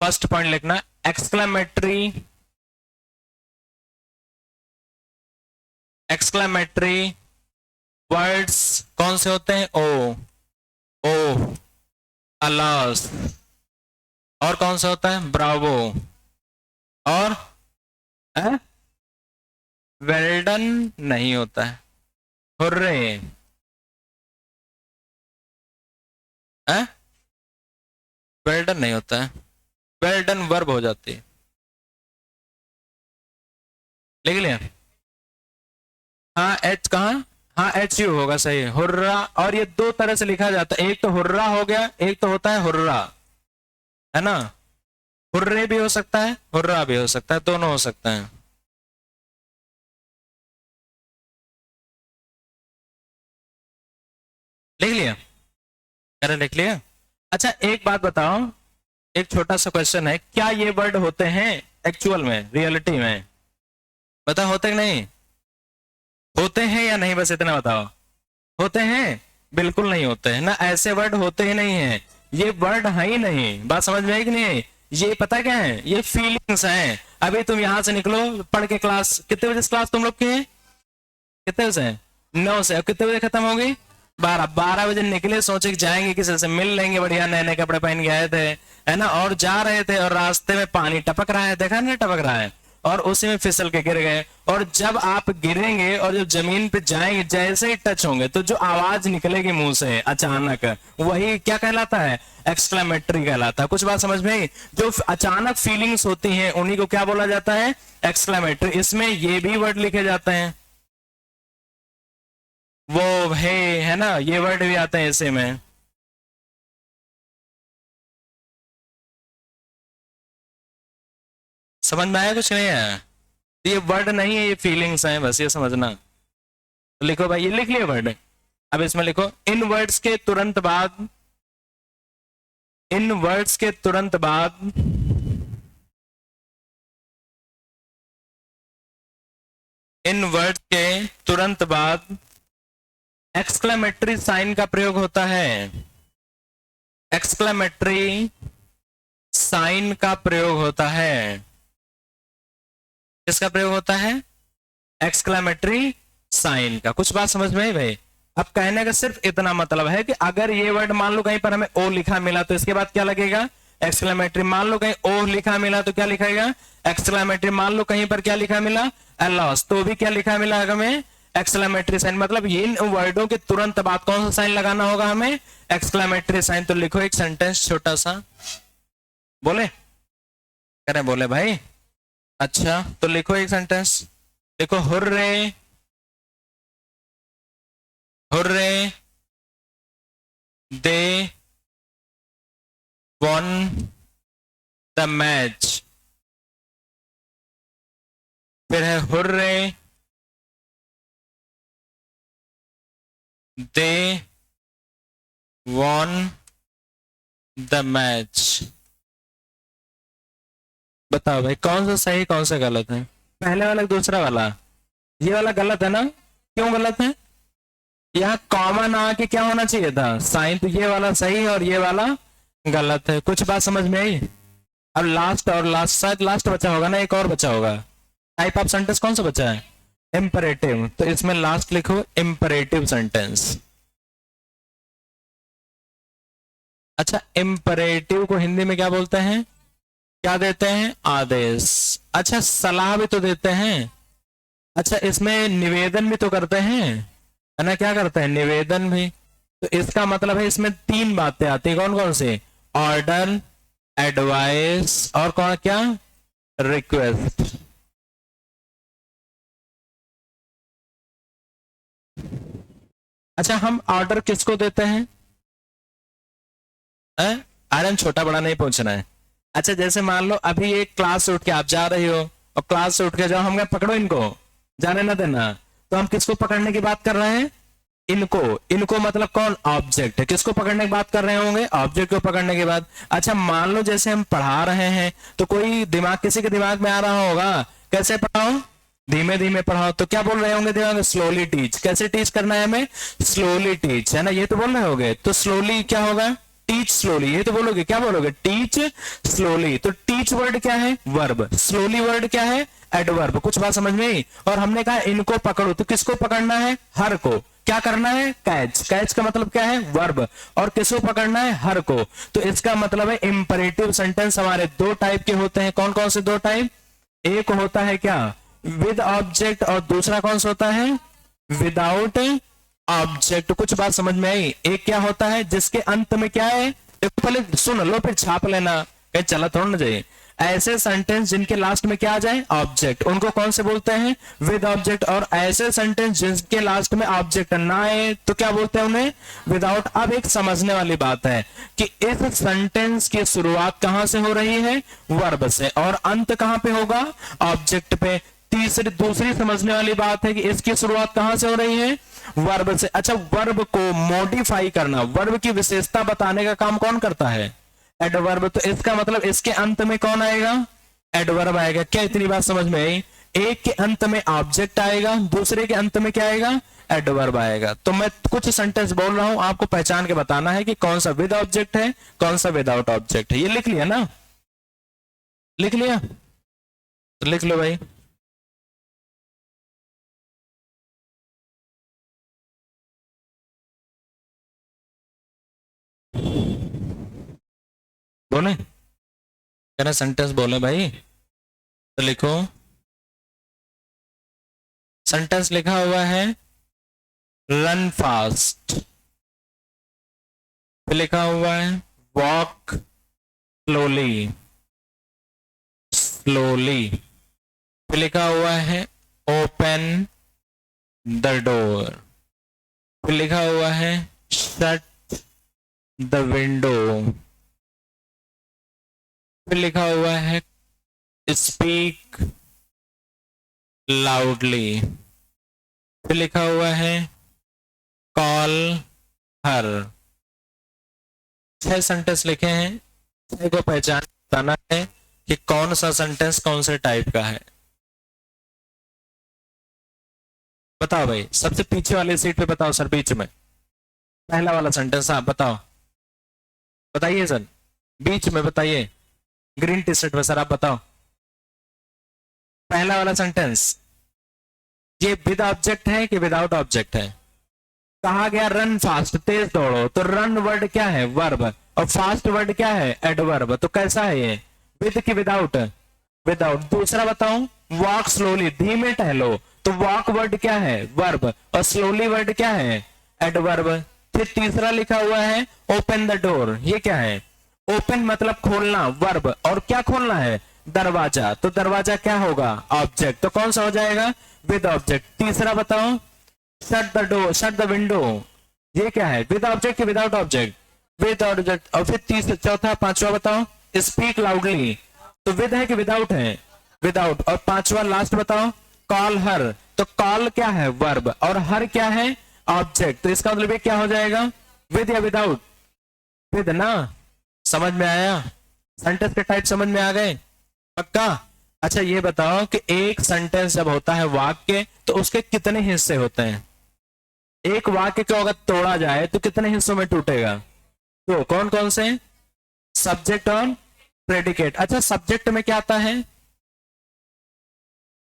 फर्स्ट पॉइंट लिखना एक्सक्लेमेटरी, एक्सक्लेमेटरी वर्ड्स कौन से होते हैं? ओ, ओ, अलास, और कौन सा होता है? ब्रावो, और वेल्डन नहीं होता है, हुर्रे, वेल्डन नहीं होता है, वेल्डन वर्ब हो जाती है। लिख लिया? हाँ एच कहाँ? हाँ एच यू होगा, सही है, हुर्रा। और ये दो तरह से लिखा जाता है, एक तो हुर्रा हो गया, एक तो होता है हुर्रा, है ना। हुर्रे भी हो सकता है, हुर्रा भी हो सकता है, दोनों हो सकते हैं। लिख लिया? अरे लिख लिया। अच्छा एक बात बताओ, एक छोटा सा क्वेश्चन है, क्या ये वर्ड होते हैं एक्चुअल में, रियलिटी में? बता, होते कि नहीं? होते हैं या नहीं, बस इतना बताओ। होते हैं? बिल्कुल नहीं होते हैं ना, ऐसे वर्ड होते ही नहीं है, ये वर्ड है ही नहीं। बात समझ में आई कि नहीं? ये पता क्या है? ये फीलिंग्स हैं। अभी तुम यहां से निकलो पढ़ के, क्लास कितने बजे क्लास तुम लोग की है? कितने बजे? 9 से। अब कितने बजे खत्म होगी? 12। 12 बजे निकले, सोचे कि जाएंगे किसी से मिल लेंगे, बढ़िया नए नए कपड़े पहन के आए थे, है ना, और जा रहे थे और रास्ते में पानी टपक रहा है, देखा नहीं टपक रहा है, और उसी में फिसल के गिर गए। और जब आप गिरेंगे और जब जमीन पे जाएंगे, जैसे ही टच होंगे तो जो आवाज निकलेगी मुंह से अचानक, वही क्या कहलाता है? एक्सक्लेमेटरी कहलाता है। कुछ बात समझ में आई? जो अचानक फीलिंग्स होती हैं उन्हीं को क्या बोला जाता है? एक्सक्लेमेटरी। इसमें ये भी वर्ड लिखे जाते हैं, वो है ना, ये वर्ड भी आते हैं इसी में। समझ में आया? कुछ नहीं है, ये वर्ड नहीं है, ये फीलिंग्स हैं, बस ये समझना। तो लिखो भाई, ये लिख लिया वर्ड। अब इसमें लिखो इन वर्ड्स के तुरंत बाद, इन वर्ड्स के तुरंत बाद, इन वर्ड्स के तुरंत बाद एक्सक्लेमेटरी साइन का प्रयोग होता है। एक्सक्लेमेटरी साइन का प्रयोग होता है। किसका प्रयोग होता है? एक्सक्लेमेटरी साइन का। कुछ बात समझ में आई भाई? अब कहने का सिर्फ इतना मतलब है कि अगर ये वर्ड मान लो कहीं पर हमें ओ लिखा मिला तो इसके बाद क्या लगेगा? एक्सक्लेमेटरी। मान लो कहीं ओ लिखा मिला तो क्या लिखेगा? एक्सक्लेमेटरी। मान लो कहीं पर क्या लिखा मिला? अलॉस, तो भी क्या लिखा मिला हमें? Exclamatory sign. मतलब इन वर्डों के तुरंत बाद कौन सा साइन लगाना होगा हमें? Exclamatory sign. तो लिखो एक सेंटेंस छोटा सा, बोले करें, बोले भाई। अच्छा तो लिखो एक सेंटेंस, देखो hurray, hurray they won the match. फिर है hurray they won the match. बताओ भाई कौन सा सही कौन सा गलत है? पहले वाला दूसरा वाला? ये वाला गलत है ना? क्यों गलत है? यहाँ कॉमन आके क्या होना चाहिए था? साइन। तो ये वाला सही और ये वाला गलत है। कुछ बात समझ में आई? अब लास्ट, और लास्ट शायद लास्ट बचा होगा ना, एक और बचा होगा। टाइप ऑफ सेंटेंस कौन सा बचा है? इंपरेटिव। तो इसमें लास्ट लिखो इंपरेटिव सेंटेंस। अच्छा इंपरेटिव को हिंदी में क्या बोलते हैं? क्या देते हैं? आदेश। अच्छा सलाह भी तो देते हैं। अच्छा इसमें निवेदन भी तो करते हैं, है ना? क्या करते हैं? निवेदन भी। तो इसका मतलब है इसमें तीन बातें आती है। कौन कौन सी? ऑर्डर, एडवाइस और कौन क्या, रिक्वेस्ट। अच्छा हम ऑर्डर किसको देते हैं? आर्यन छोटा बड़ा नहीं पूछना है। अच्छा जैसे मान लो अभी एक क्लास से उठ के आप जा रही हो और क्लास से उठ के जाओ, हम क्या पकड़ो इनको, जाने ना देना, तो हम किसको पकड़ने की बात कर रहे हैं? इनको। इनको मतलब कौन? ऑब्जेक्ट है। किसको पकड़ने की बात कर रहे होंगे? ऑब्जेक्ट को पकड़ने के बाद। अच्छा मान लो जैसे हम पढ़ा रहे हैं तो कोई दिमाग किसी के दिमाग में आ रहा होगा, कैसे पढ़ाओ? धीमे धीमे पढ़ाओ। तो क्या बोल रहे होंगे दिमाग में? Slowly teach. कैसे टीच करना है हमें? स्लोली टीच, है ना, ये तो बोल रहे होगे। तो स्लोली क्या होगा? टीच स्लोली, ये तो बोलोगे। क्या बोलोगे? Teach slowly. तो टीच वर्ड क्या है? वर्ब। स्लोली वर्ड क्या है? एडवर्ब। कुछ बात समझ में आई? और हमने कहा इनको पकड़ो, तो किसको पकड़ना है? हर को। क्या करना है? कैच। कैच का मतलब क्या है? वर्ब। और किसको पकड़ना है? हर को। तो इसका मतलब है इंपरेटिव सेंटेंस हमारे दो टाइप के होते हैं। कौन कौन से दो टाइप? एक होता है क्या? विद ऑब्जेक्ट, और दूसरा कौन सा होता है? Without object. कुछ बात समझ में आई? एक क्या होता है जिसके अंत में क्या है? पहले सुन लो फिर छाप लेना, कहीं चला थोड़ा ना जाए। ऐसे सेंटेंस जिनके लास्ट में क्या आ जाए? ऑब्जेक्ट, उनको कौन से बोलते हैं? With object. और ऐसे सेंटेंस जिनके लास्ट में ऑब्जेक्ट ना आए तो क्या बोलते हैं उन्हें? विदाउट। अब एक समझने वाली बात है कि इस सेंटेंस की शुरुआत कहां से हो रही है? वर्ब से, और अंत कहां पे होगा? ऑब्जेक्ट पे। दूसरी समझने वाली बात है कि इसकी शुरुआत कहां से हो रही है? वर्ब से। अच्छा वर्ब को मॉडिफाई करना, वर्ब की विशेषता बताने का काम कौन करता है? एडवर्ब। तो इसका मतलब इसके अंत में कौन आएगा? एडवर्ब आएगा। क्या इतनी बात समझ में आई? एक के अंत में ऑब्जेक्ट आएगा, दूसरे के अंत में क्या आएगा? एडवर्ब आएगा। तो मैं कुछ सेंटेंस बोल रहा हूं, आपको पहचान के बताना है कि कौन सा विद ऑब्जेक्ट है, कौन सा विदाउट ऑब्जेक्ट है। ये लिख लिया ना? लिख लिया? तो लिख लो भाई। बोले कहना सेंटेंस बोले भाई, तो लिखो। सेंटेंस लिखा हुआ है रन फास्ट, फिर लिखा हुआ है वॉक स्लोली, स्लोली, फिर लिखा हुआ है ओपन द डोर, फिर लिखा हुआ है शट द विंडो, फिर लिखा हुआ है स्पीक लाउडली, फिर लिखा हुआ है कॉल हर। 6 सेंटेंस लिखे हैं। 6 को पहचान बताना है कि कौन सा सेंटेंस कौन से टाइप का है। बताओ भाई, सबसे पीछे वाले सीट पे बताओ सर, बीच में पहला वाला सेंटेंस। आप बताओ, बताइए सर, बीच में बताइए, ग्रीन टी शर्ट में सर आप बताओ पहला वाला सेंटेंस। ये विद ऑब्जेक्ट है कि विदाउट ऑब्जेक्ट है? कहा गया रन फास्ट, तेज दौड़ो, तो रन वर्ड क्या है? वर्ब। और फास्ट वर्ड क्या है? एडवर्ब। तो कैसा है ये? विद की विदाउट? विदाउट। दूसरा बताओ वॉक स्लोली, धीमे टहलो, तो वॉक वर्ड क्या है? वर्ब। और स्लोली वर्ड क्या है? एडवर्ब। फिर तीसरा लिखा हुआ है ओपन द डोर, ये क्या है? ओपन मतलब खोलना, वर्ब। और क्या खोलना है? दरवाजा। तो दरवाजा क्या होगा? ऑब्जेक्ट। तो कौन सा हो जाएगा? With object. तीसरा बताओ shut the door, shut the window, ये क्या है? विद ऑब्जेक्ट कि विदाउट ऑब्जेक्ट? With object. और फिर तीसरा, चौथा, पांचवा बताओ स्पीक लाउडली, तो विद है कि विदाउट है? विदाउट। और पांचवा लास्ट बताओ कॉल हर, तो कॉल क्या है? वर्ब। और हर क्या है? ऑब्जेक्ट। तो इसका मतलब क्या हो जाएगा? विद या विदाउट? विद ना? समझ में आया? सेंटेंस के टाइप समझ में आ गए? पक्का? अच्छा ये बताओ कि एक सेंटेंस जब होता है वाक्य तो उसके कितने हिस्से होते हैं? एक वाक्य को अगर तोड़ा जाए तो कितने हिस्सों में टूटेगा? तो कौन कौन से? सब्जेक्ट और प्रेडिकेट। अच्छा सब्जेक्ट में क्या आता है?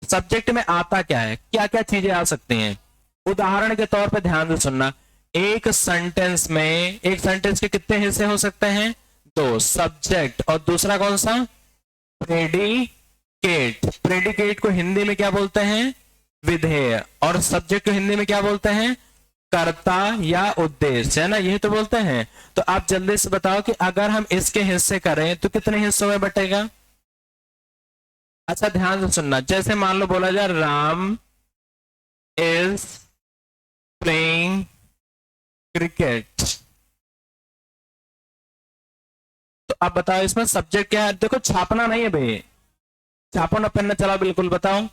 सब्जेक्ट में आता क्या है? क्या क्या चीजें आ सकती हैं? उदाहरण के तौर पे ध्यान से सुनना। एक सेंटेंस में, एक सेंटेंस के कितने हिस्से हो सकते हैं? 2। सब्जेक्ट और दूसरा कौन सा? प्रेडिकेट। प्रेडिकेट को हिंदी में क्या बोलते हैं? विधेय। और सब्जेक्ट को हिंदी में क्या बोलते हैं? कर्ता या उद्देश्य, है ना, यही तो बोलते हैं। तो आप जल्दी से बताओ कि अगर हम इसके हिस्से करें तो कितने हिस्सों में बटेगा। अच्छा ध्यान से सुनना, जैसे मान लो बोला जाए राम इज प्लेइंग क्रिकेट, तो अब बताओ इसमें सब्जेक्ट क्या है। देखो छापना नहीं है भाई, छापो ना पेन चला, बिल्कुल बताओ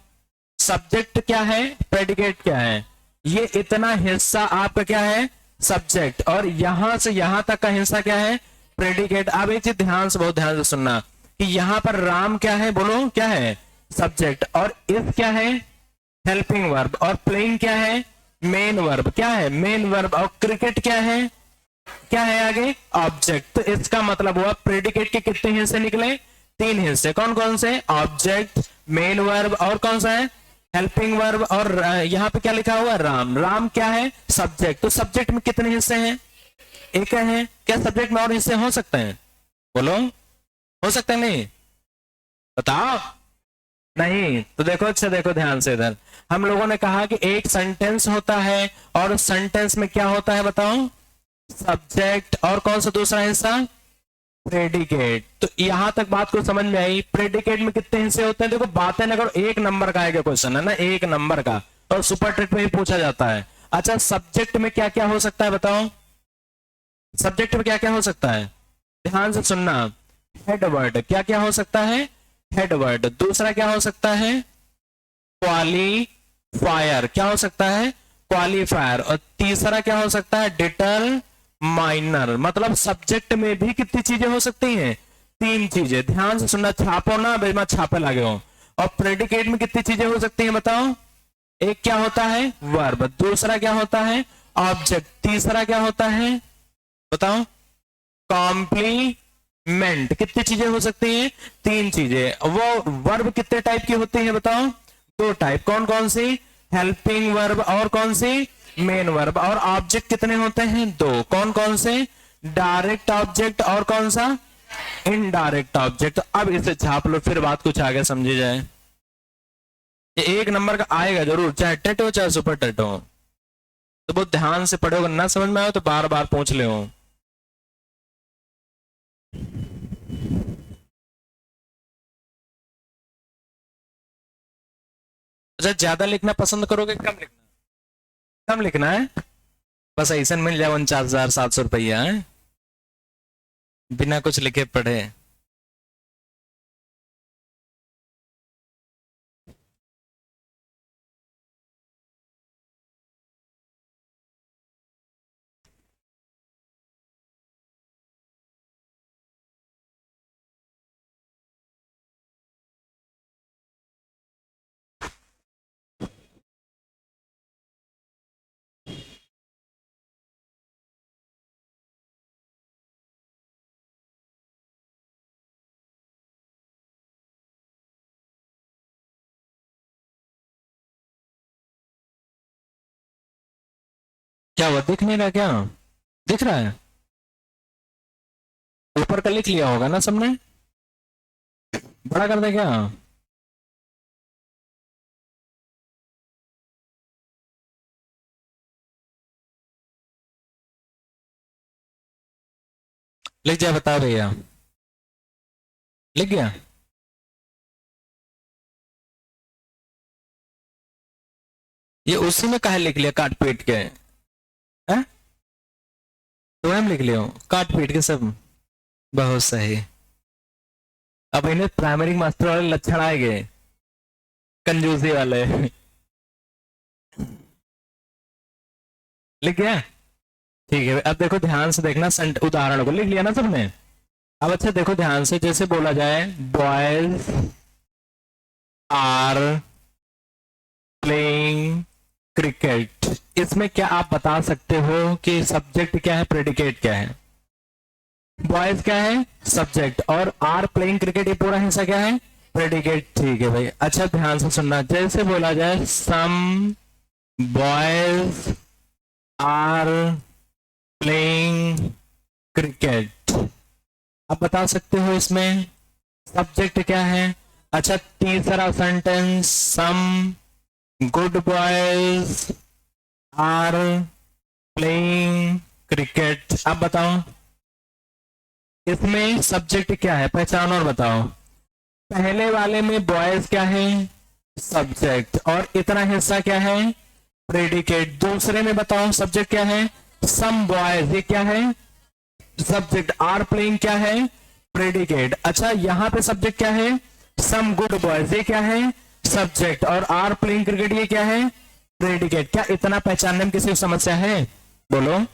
सब्जेक्ट क्या है, प्रेडिकेट क्या है। ये इतना हिस्सा आपका क्या है, सब्जेक्ट, और यहां से यहां तक का हिस्सा क्या है, प्रेडिकेट। अब एक चीज ध्यान से, बहुत ध्यान से सुनना कि यहां पर राम क्या है, बोलो क्या है, सब्जेक्ट, और इस क्या है, हेल्पिंग वर्ब, और प्लेइंग क्या है, मेन वर्ब, क्या है, मेन वर्ब, और क्रिकेट क्या है, क्या है आगे, ऑब्जेक्ट। तो इसका मतलब हुआ प्रेडिकेट के कितने हिस्से निकले, 3 हिस्से। कौन कौन से, ऑब्जेक्ट, मेन वर्ब, और कौन सा है, हेल्पिंग वर्ब, और यहाँ पे क्या लिखा हुआ, राम। राम क्या है, सब्जेक्ट। तो सब्जेक्ट में कितने हिस्से हैं, एक है। क्या सब्जेक्ट में और हिस्से हो सकते हैं, बोलो, हो सकते हैं नहीं, बताओ, नहीं। तो देखो, अच्छा देखो ध्यान से, इधर हम लोगों ने कहा कि एक सेंटेंस होता है, और उस सेंटेंस में क्या होता है बताओ, सब्जेक्ट, और कौन सा दूसरा हिस्सा, प्रेडिकेट। तो यहां तक बात को समझ में आई। प्रेडिकेट में कितने हिस्से होते हैं, देखो बातें ना करो, 1 नंबर का आएगा क्वेश्चन, है ना, 1 नंबर का, और सुपर टेट में ही पूछा जाता है। अच्छा सब्जेक्ट में क्या क्या हो सकता है बताओ, सब्जेक्ट में क्या क्या हो सकता है, ध्यान से सुनना। हेड वर्ड, क्या क्या हो सकता है, हेड वर्ड। दूसरा क्या हो सकता है, क्वालीफायर, क्या हो सकता है, क्वालीफायर। और तीसरा क्या हो सकता है, डिटरमाइनर। मतलब सब्जेक्ट में भी कितनी चीजें हो सकती हैं, 3 चीजें। ध्यान से सुनना, छापो ना भाई, मैं छापे लागे हो। और प्रेडिकेट में कितनी चीजें हो सकती हैं बताओ, एक क्या होता है, वर्ब, दूसरा क्या होता है, ऑब्जेक्ट, तीसरा क्या होता है बताओ, कॉम्प्लीमेंट। कितनी चीजें हो सकती हैं, 3 चीजें। वो वर्ब कितने टाइप की होती है बताओ, 2 टाइप। कौन कौन सी, हेल्पिंग वर्ब, और कौन सी, मेन वर्ब। और ऑब्जेक्ट कितने होते हैं, 2। कौन कौन से, डायरेक्ट ऑब्जेक्ट, और कौन सा, इनडायरेक्ट ऑब्जेक्ट। अब इसे छाप लो, फिर बात कुछ आगे समझी जाए। ये 1 नंबर का आएगा जरूर, चाहे टेट हो चाहे सुपर टेट हो। तो बहुत ध्यान से पढ़ोगे, ना समझ में आए तो बार बार पूछ ले। अच्छा ज्यादा लिखना पसंद करोगे, कम लिखना, कम लिखना है, बस ऐसा मिल जाए 49,700 रुपया है, बिना कुछ लिखे पढ़े। क्या हुआ, दिख नहीं रहा क्या, दिख रहा है, ऊपर का लिख लिया होगा ना सबने, बड़ा कर दे क्या, लिख जाए, बता भैया, लिख गया। ये उसी में काहे लिख लिया, काट पीट के, हैं, तो हम लिख लिया काट पीट के सब, बहुत सही। अब इन्हें प्राइमरी मास्टर वाले लक्षण आएंगे, कंजूसी वाले। लिख गया, ठीक है। अब देखो ध्यान से देखना, उदाहरण को लिख लिया ना सबने। अब अच्छा देखो ध्यान से, जैसे बोला जाए बॉयज आर प्लेइंग क्रिकेट, इसमें क्या आप बता सकते हो कि सब्जेक्ट क्या है, प्रेडिकेट क्या है। बॉयज क्या है, सब्जेक्ट, और आर प्लेइंग क्रिकेट, ये पूरा हिस्सा क्या है, प्रेडिकेट। ठीक है भाई, अच्छा ध्यान से सुनना, जैसे बोला जाए some boys are playing cricket, आप बता सकते हो इसमें सब्जेक्ट क्या है। अच्छा तीसरा sentence, some good boys are playing cricket. अब बताओ इसमें सब्जेक्ट क्या है, पहचानो और बताओ। पहले वाले में बॉयज क्या है, सब्जेक्ट, और इतना हिस्सा क्या है, प्रेडिकेट। दूसरे में बताओ सब्जेक्ट क्या है, सम बॉयज, ये क्या है, सब्जेक्ट। आर प्लेइंग क्या है, प्रेडिकेट। अच्छा यहां पे सब्जेक्ट क्या है, सम गुड बॉयज, ये क्या है, सब्जेक्ट, और आर प्लेइंग क्रिकेट ये क्या है, प्रेडिकेट। क्या इतना पहचानने में किसी को समस्या है, बोलो,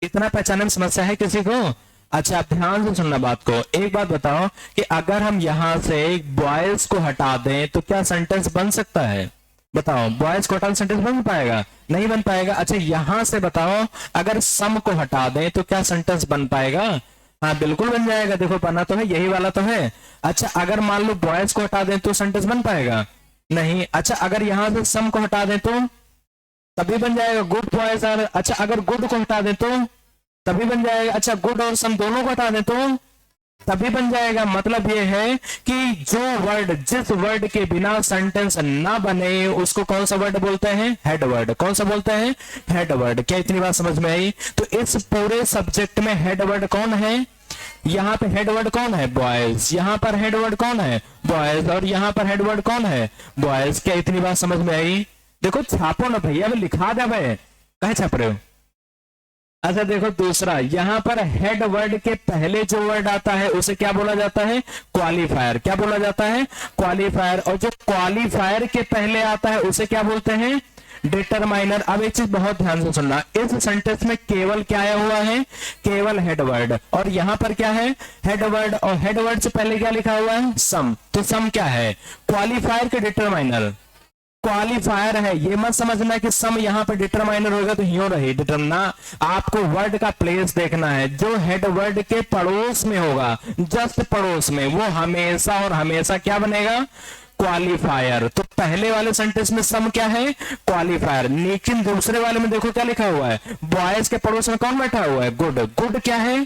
इतना पहचानने में समस्या है किसी को? अच्छा आप ध्यान से सुनना बात को। एक बात बताओ कि अगर हम यहां से बॉयज को हटा दें तो क्या सेंटेंस बन सकता है, बताओ, बॉयज को हटा सेंटेंस बन पाएगा, नहीं बन पाएगा। अच्छा यहां से बताओ अगर सम को हटा दें तो क्या सेंटेंस बन पाएगा, हाँ बिल्कुल बन जाएगा, देखो बना तो है, यही वाला तो है। अच्छा अगर मान लो बॉयज को हटा दें तो सेंटेंस बन पाएगा, नहीं। अच्छा अगर यहां से सम को हटा दें तो तभी बन जाएगा, गुड बॉयज आर। अच्छा अगर गुड को हटा दें तो तभी बन जाएगा। अच्छा गुड और सम दोनों को हटा दें तो तभी बन जाएगा। मतलब ये है कि जो वर्ड, जिस वर्ड के बिना सेंटेंस ना बने उसको कौन सा वर्ड बोलते हैं, हेड वर्ड। कौन सा बोलते हैं, हेड वर्ड। क्या इतनी बात समझ में आई? तो इस पूरे सब्जेक्ट में हेड वर्ड कौन है, यहाँ पे हेड वर्ड कौन है, बॉयज। यहाँ पर हेड वर्ड कौन है, बॉयज, और यहाँ पर हेड वर्ड कौन है, बॉयज। क्या इतनी बात समझ में आई? देखो छापो ना भैया, लिखा दे भाई, कहे छाप रहे हो? अच्छा देखो दूसरा, यहां पर हेड वर्ड के पहले जो वर्ड आता है उसे क्या बोला जाता है, क्वालिफायर। क्या बोला जाता है, क्वालिफायर। और जो क्वालिफायर के पहले आता है उसे क्या बोलते हैं, डिटरमाइनर। अब एक चीज बहुत ध्यान से सुनना, इस सेंटेंस में केवल क्या आया हुआ है, केवल हेड वर्ड, और यहां पर क्या है, हेड वर्ड, और हेड वर्ड से पहले क्या लिखा हुआ है, सम। तो सम क्या है, क्वालिफायर के डिटरमाइनर, क्वालिफायर है। ये मत समझना कि सम यहां पे डिटरमाइनर होगा तो यूं रहे डिटरना। आपको वर्ड का प्लेस देखना है, जो हेड वर्ड के पड़ोस में होगा, जस्ट पड़ोस में, वो हमेशा और हमेशा क्या बनेगा, क्वालिफायर। तो पहले वाले सेंटेंस में सम क्या है, क्वालिफायर। लेकिन दूसरे वाले में देखो क्या लिखा हुआ है, बॉयज के पड़ोस में कौन बैठा हुआ है, गुड। गुड क्या है,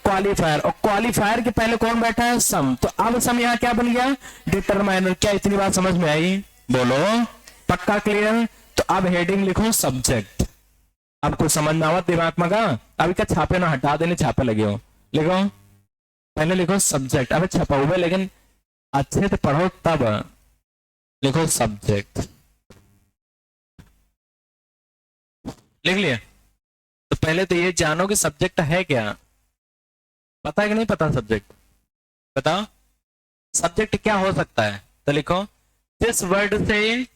क्वालिफायर, और क्वालिफायर के पहले कौन बैठा है, सम। तो अब सम यहां क्या बन गया, डिटरमाइनर। क्या इतनी बात समझ में आई, बोलो, पक्का क्लियर? तो अब हेडिंग लिखो सब्जेक्ट। अब कुछ समझ में आवत दिमाग में का, अभी क्या छापे ना हटा देने, छापे लगे हो, लिखो पहले लिखो सब्जेक्ट। अब छपा हुआ लेकिन अच्छे से पढ़ो तब लिखो सब्जेक्ट। लिख लिया? तो पहले तो ये जानो कि सब्जेक्ट है क्या, पता है कि नहीं पता सब्जेक्ट, बताओ सब्जेक्ट क्या हो सकता है। तो लिखो जिस वर्ड से,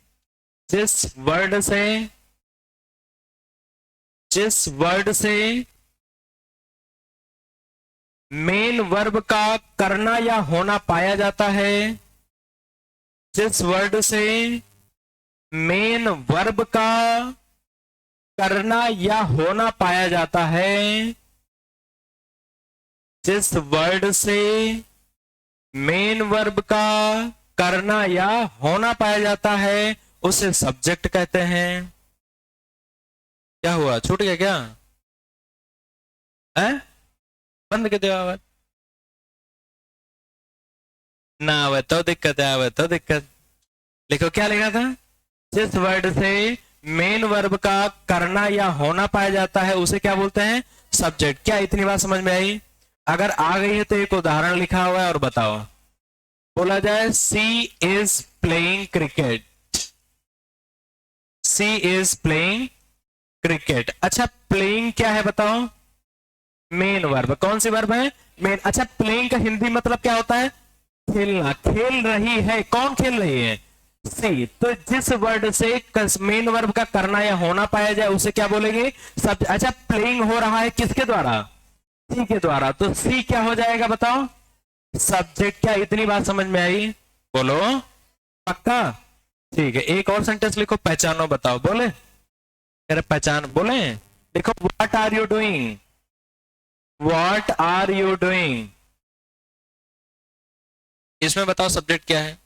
जिस वर्ड से, जिस वर्ड से मेन वर्ब का करना या होना पाया जाता है, जिस वर्ड से मेन वर्ब का करना या होना पाया जाता है, जिस वर्ड से मेन वर्ब का करना या होना पाया जाता है उसे सब्जेक्ट कहते हैं। क्या हुआ, छूट गया क्या है? बंद कर दो आवाज, ना आवे तो दिक्कत है, आवे तो दिक्कत। लिखो क्या लिखा था, जिस वर्ड से मेन वर्ब का करना या होना पाया जाता है उसे क्या बोलते हैं, सब्जेक्ट। क्या इतनी बात समझ में आई? अगर आ गई है तो एक उदाहरण लिखा हुआ है और बताओ। बोला जाए she is playing cricket, she is playing cricket. अच्छा प्लेइंग क्या है बताओ, मेन वर्ब। कौन सी वर्ब है, मेन। अच्छा प्लेइंग का हिंदी मतलब क्या होता है, खेलना। खेल रही है, कौन खेल रही है, सी। तो जिस वर्ड से मेन वर्ब का करना या होना पाया जाए उसे क्या बोलेंगे, सब। अच्छा प्लेइंग हो रहा है किसके द्वारा, सी के द्वारा, तो सी क्या हो जाएगा बताओ, सब्जेक्ट। क्या इतनी बात समझ में आई, बोलो पक्का? ठीक है, एक और सेंटेंस लिखो, पहचानो, बताओ, बोले अरे पहचान, बोले देखो, what are you doing, what are you doing, इसमें बताओ सब्जेक्ट क्या है।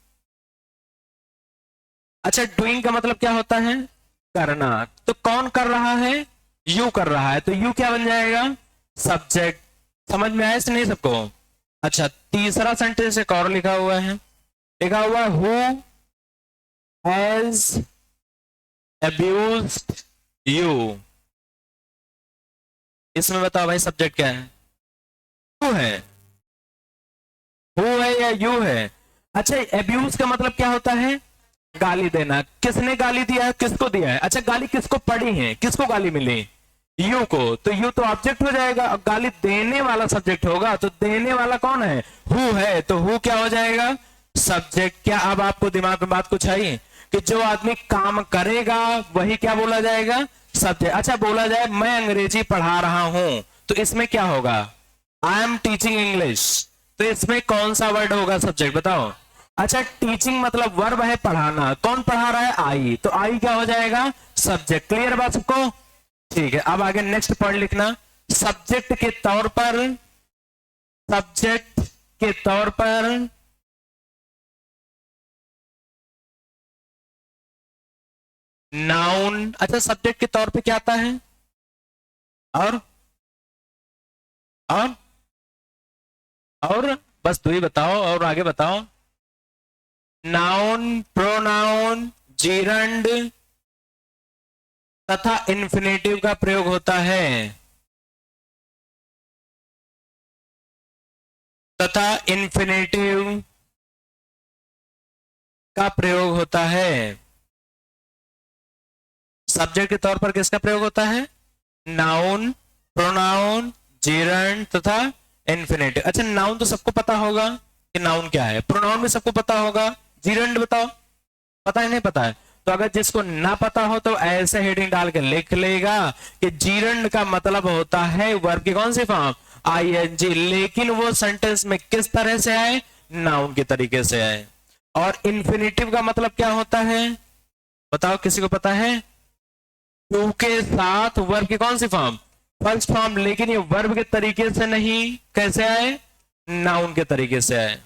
अच्छा डूइंग का मतलब क्या होता है, करना। तो कौन कर रहा है, यू कर रहा है, तो यू क्या बन जाएगा, सब्जेक्ट। समझ में आया नहीं सबको? अच्छा तीसरा सेंटेंस एक और लिखा हुआ है, लिखा हुआ है हु हैज अब्यूज्ड यू, इसमें बताओ भाई सब्जेक्ट क्या है? हु है, हु है या यू है? अच्छा, एब्यूज का मतलब क्या होता है? गाली देना। किसने गाली दिया है, किसको दिया है? अच्छा, गाली किसको पड़ी है, किसको गाली मिली? यू को। तो यू तो ऑब्जेक्ट हो जाएगा और गाली देने वाला सब्जेक्ट होगा, तो देने वाला कौन है? हु है, तो हु क्या हो जाएगा? सब्जेक्ट। क्या अब आपको दिमाग में बात कुछ आई कि जो आदमी काम करेगा वही क्या बोला जाएगा? सब्जेक्ट। अच्छा, बोला जाए मैं अंग्रेजी पढ़ा रहा हूं, तो इसमें क्या होगा? आई एम टीचिंग इंग्लिश, तो इसमें कौन सा वर्ड होगा? सब्जेक्ट। बताओ। अच्छा, टीचिंग मतलब वर्ब है पढ़ाना, कौन पढ़ा रहा है? आई, तो आई क्या हो जाएगा? सब्जेक्ट। क्लियर बात सबको? ठीक है, अब आगे नेक्स्ट पॉइंट लिखना। सब्जेक्ट के तौर पर, सब्जेक्ट के तौर पर नाउन। अच्छा, सब्जेक्ट के तौर पे क्या आता है? और और और बस दो ही बताओ, और आगे बताओ। नाउन, प्रोनाउन, जीरंड तथा इन्फिनेटिव का प्रयोग होता है, तथा इन्फिनेटिव का प्रयोग होता है। सब्जेक्ट के तौर पर किसका प्रयोग होता है? नाउन, प्रोनाउन, जीरंड तथा इन्फिनेटिव। अच्छा, नाउन तो सबको पता होगा कि नाउन क्या है, प्रोनाउन भी सबको पता होगा, जीरंड बताओ पता है नहीं पता है? तो अगर जिसको ना पता हो तो ऐसे हेडिंग डाल के लिख लेगा कि जीरंड का मतलब होता है वर्ब की कौन सी फॉर्म? आईएनजी। लेकिन वो सेंटेंस में किस तरह से आए? नाउन के तरीके से आए। और इन्फिनेटिव का मतलब क्या होता है? बताओ, किसी को पता है? टू के साथ वर्ब की कौन सी फॉर्म? First form. लेकिन ये वर्ब के तरीके से नहीं, कैसे आए? नाउन के तरीके से आए।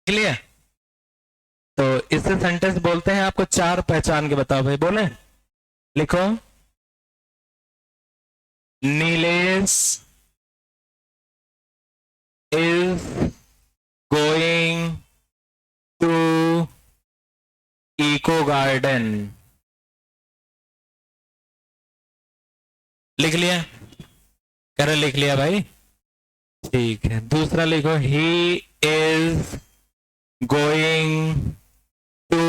क्लियर? तो इससे सेंटेंस बोलते हैं, आपको चार पहचान के बताओ भाई, बोले? लिखो। Nilesh is going to eco garden. लिख लिया? कह रहे लिख लिया भाई? ठीक है, दूसरा लिखो। He is going to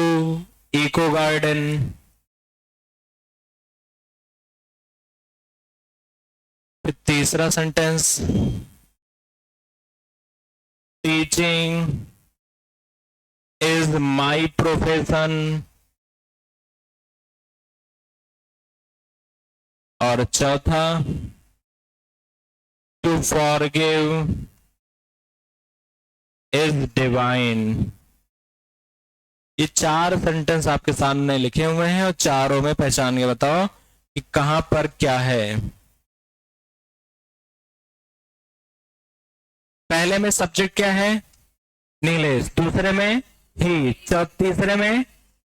eco garden. फिर तीसरा sentence, teaching is my profession. और चौथा, टू फॉरगिव इज डिवाइन। ये चार सेंटेंस आपके सामने लिखे हुए हैं और चारों में पहचान के बताओ कि कहां पर क्या है। पहले में सब्जेक्ट क्या है? नीलेश। दूसरे में ही। तीसरे में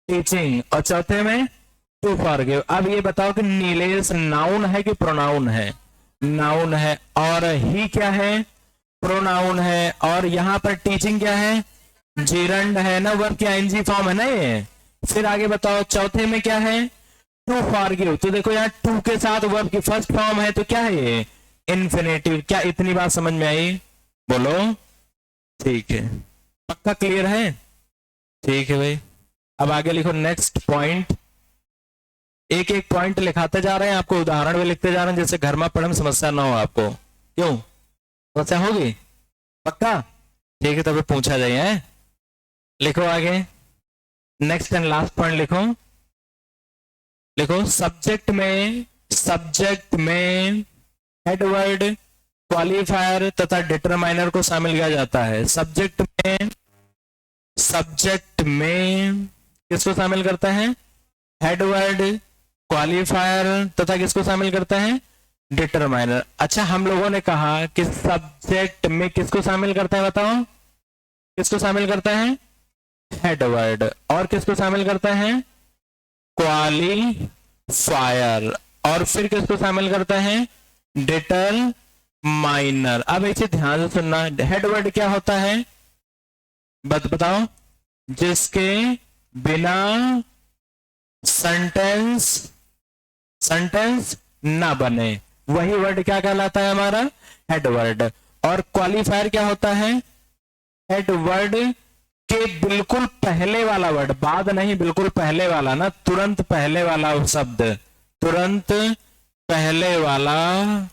टीचिंग। और चौथे में टू फॉरगिव। अब ये बताओ कि नीलेश नाउन है कि प्रोनाउन है? नाउन है। और ही क्या है? प्रोनाउन है। और यहां पर टीचिंग क्या है? जीरंड है ना, वर्ब की आईएनजी फॉर्म है ना ये। फिर आगे बताओ, चौथे में क्या है? To forgive. तो देखो यहाँ टू के साथ वर्ब की फर्स्ट फॉर्म है, तो क्या है ये? इन्फिनेटिव। क्या इतनी बात समझ में आई? बोलो। ठीक है, पक्का क्लियर है? ठीक है भाई, अब आगे लिखो नेक्स्ट पॉइंट। एक एक पॉइंट लिखाते जा रहे हैं, आपको उदाहरण भी लिखते जा रहे हैं, जैसे घर में पढ़ने में समस्या ना हो आपको। क्यों समस्या होगी? पक्का? ठीक है, तब पूछा जाए। लिखो आगे, नेक्स्ट एंड लास्ट पॉइंट लिखो। लिखो, सब्जेक्ट में हेडवर्ड, क्वालिफायर तथा डिटरमाइनर को शामिल किया जाता है। सब्जेक्ट में किसको शामिल करता है? हेडवर्ड, क्वालिफायर तथा किसको शामिल करता है? डिटरमाइनर। अच्छा, हम लोगों ने कहा कि सब्जेक्ट में किसको शामिल करता है? बताओ, किसको शामिल करता है? Head word. और किसको शामिल करता है? क्वालिफायर। और फिर किसको शामिल करता है? डिटरमाइनर। अब इसे ध्यान से सुनना, हेड वर्ड क्या होता है? बताओ। जिसके बिना सेंटेंस ना बने, वही वर्ड क्या कहलाता है? हमारा हेड वर्ड। और क्वालिफायर क्या होता है? हेड वर्ड के बिल्कुल पहले वाला वर्ड, बाद नहीं, बिल्कुल पहले वाला ना, तुरंत पहले वाला शब्द, तुरंत पहले वाला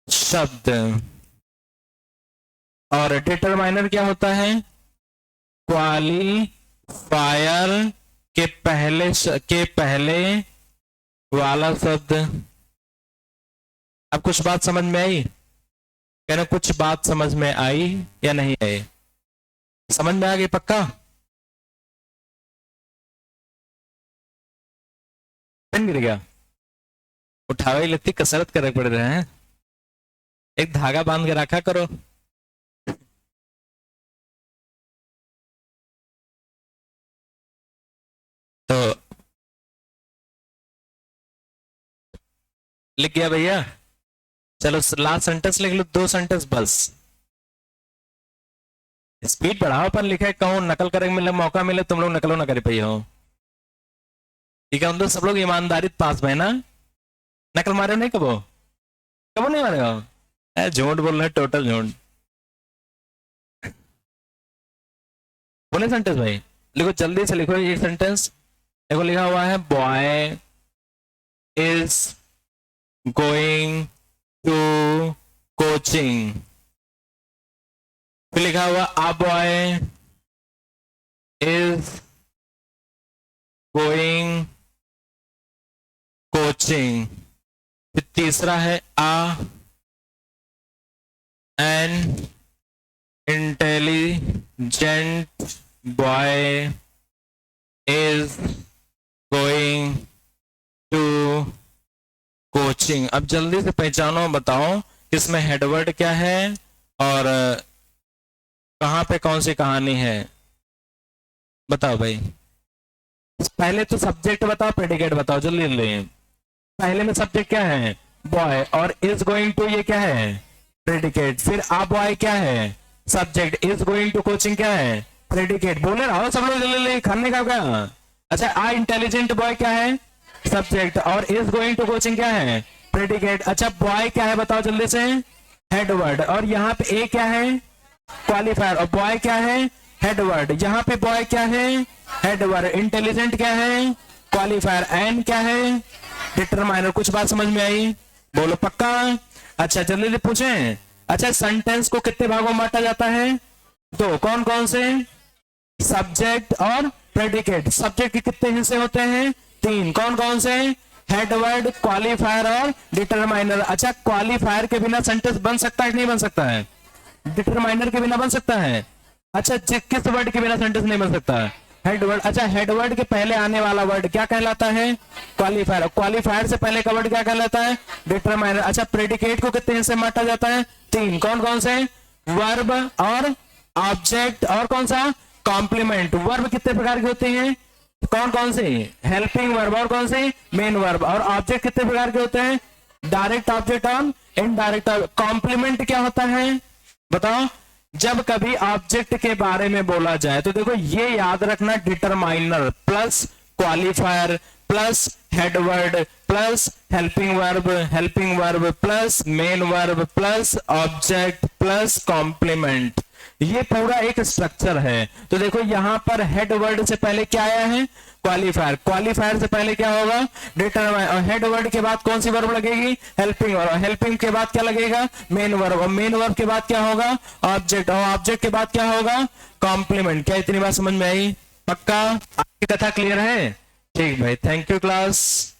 शब्द। और डिटरमाइनर क्या होता है? क्वालिफायर के पहले वाला शब्द। अब कुछ बात समझ में आई? कहना कुछ बात समझ में आई या नहीं आई? समझ में आ गई पक्का? पेन गिर गया? उठावे ही लगती, कसरत करे पड़ रहे हैं। एक धागा बांध के रखा करो। तो लिख गया भैया? चलो लास्ट सेंटेंस लिख लो, 2 सेंटेंस बस। स्पीड बढ़ाओ, पर लिखा है कहूं नकल करे मिले, मौका मिले तुम लोग नकलो ना करे पाई हो। ठीक है, हम तो सब लोग ईमानदारी पास में ना, नकल मारे नहीं कबो, कबो नहीं मारे हो, झूठ बोल रहे, टोटल झूठ। बोले सेंटेंस भाई, लिखो जल्दी से, लिखो एक सेंटेंस। देखो लिखा हुआ है boy is going to coaching. फिर लिखा हुआ a boy is going coaching. फिर तीसरा है an intelligent boy is going to coaching. अब जल्दी से पहचानो, बताओ किसमें हेडवर्ड क्या है और कहां पे कौन सी कहानी है? बताओ भाई। पहले तो सब्जेक्ट बताओ, प्रेडिकेट बताओ, जल्दी जल्दी। पहले में सब्जेक्ट क्या है? बॉय। और इज गोइंग टू ये क्या है? प्रेडिकेट। फिर आ बॉय क्या है? Subject. Is going to coaching क्या है? प्रेडिकेट। बोले रहो सब लोग जल्दी, खाने का क्या? अच्छा, आ इंटेलिजेंट बॉय क्या है? सब्जेक्ट। और इज गोइंग टू कोचिंग क्या है? प्रेडिकेट। अच्छा, बॉय क्या है बताओ जल्दी से? हेडवर्ड। और यहाँ पे ए क्या है? क्वालिफायर। और बॉय क्या है? हेडवर्ड। यहाँ पे बॉय क्या है? हेडवर्ड। इंटेलिजेंट क्या है? क्वालिफायर। एन क्या है? डिटरमाइनर। कुछ बात समझ में आई? बोलो पक्का? अच्छा जल्दी से पूछें। अच्छा, सेंटेंस को कितने भागों में बांटा जाता है? 2। कौन कौन से? सब्जेक्ट और प्रेडिकेट। सब्जेक्ट के कितने हिस्से होते हैं? 3। कौन कौन से? हेडवर्ड, क्वालिफायर और डिटरमाइनर। अच्छा, क्वालिफायर के बिना सेंटेंस बन सकता है कि नहीं बन सकता है? डिटरमाइनर के बिना बन सकता है? अच्छा, किस वर्ड के बिना सेंटेंस नहीं बन सकता है? हेडवर्ड। अच्छा, हेडवर्ड के पहले आने वाला वर्ड क्या कहलाता है? क्वालिफायर। क्वालिफायर से पहले का वर्ड क्या कहलाता है? डिटरमाइनर। अच्छा, प्रेडिकेट को कितने हिस्से में बांटा जाता है? 3। कौन कौन से? वर्ब और ऑब्जेक्ट और कौन सा? कॉम्प्लीमेंट। वर्ब कितने प्रकार के होते हैं? कौन कौन से? हेल्पिंग वर्ब और कौन से? Main verb. और ऑब्जेक्ट कितने प्रकार के होते हैं? डायरेक्ट ऑब्जेक्ट और इनडायरेक्ट। कॉम्प्लीमेंट क्या होता है बताओ? जब कभी ऑब्जेक्ट के बारे में बोला जाए तो देखो ये याद रखना, determiner plus qualifier plus headword plus helping verb plus main verb plus object plus complement, ये पूरा एक स्ट्रक्चर है। तो देखो यहां पर हेड वर्ड से पहले क्या आया है? क्वालिफायर। क्वालिफायर से पहले क्या होगा? डिटरमाइन। और हेड वर्ड के बाद कौन सी वर्ब लगेगी? Helping verb. हेल्पिंग के बाद क्या लगेगा? Main verb. और मेन वर्ब के बाद क्या होगा? ऑब्जेक्ट। और ऑब्जेक्ट के बाद क्या होगा? कॉम्प्लीमेंट। क्या इतनी बात समझ में आई? पक्का? आपकी कथा क्लियर है? ठीक भाई, थैंक यू क्लास।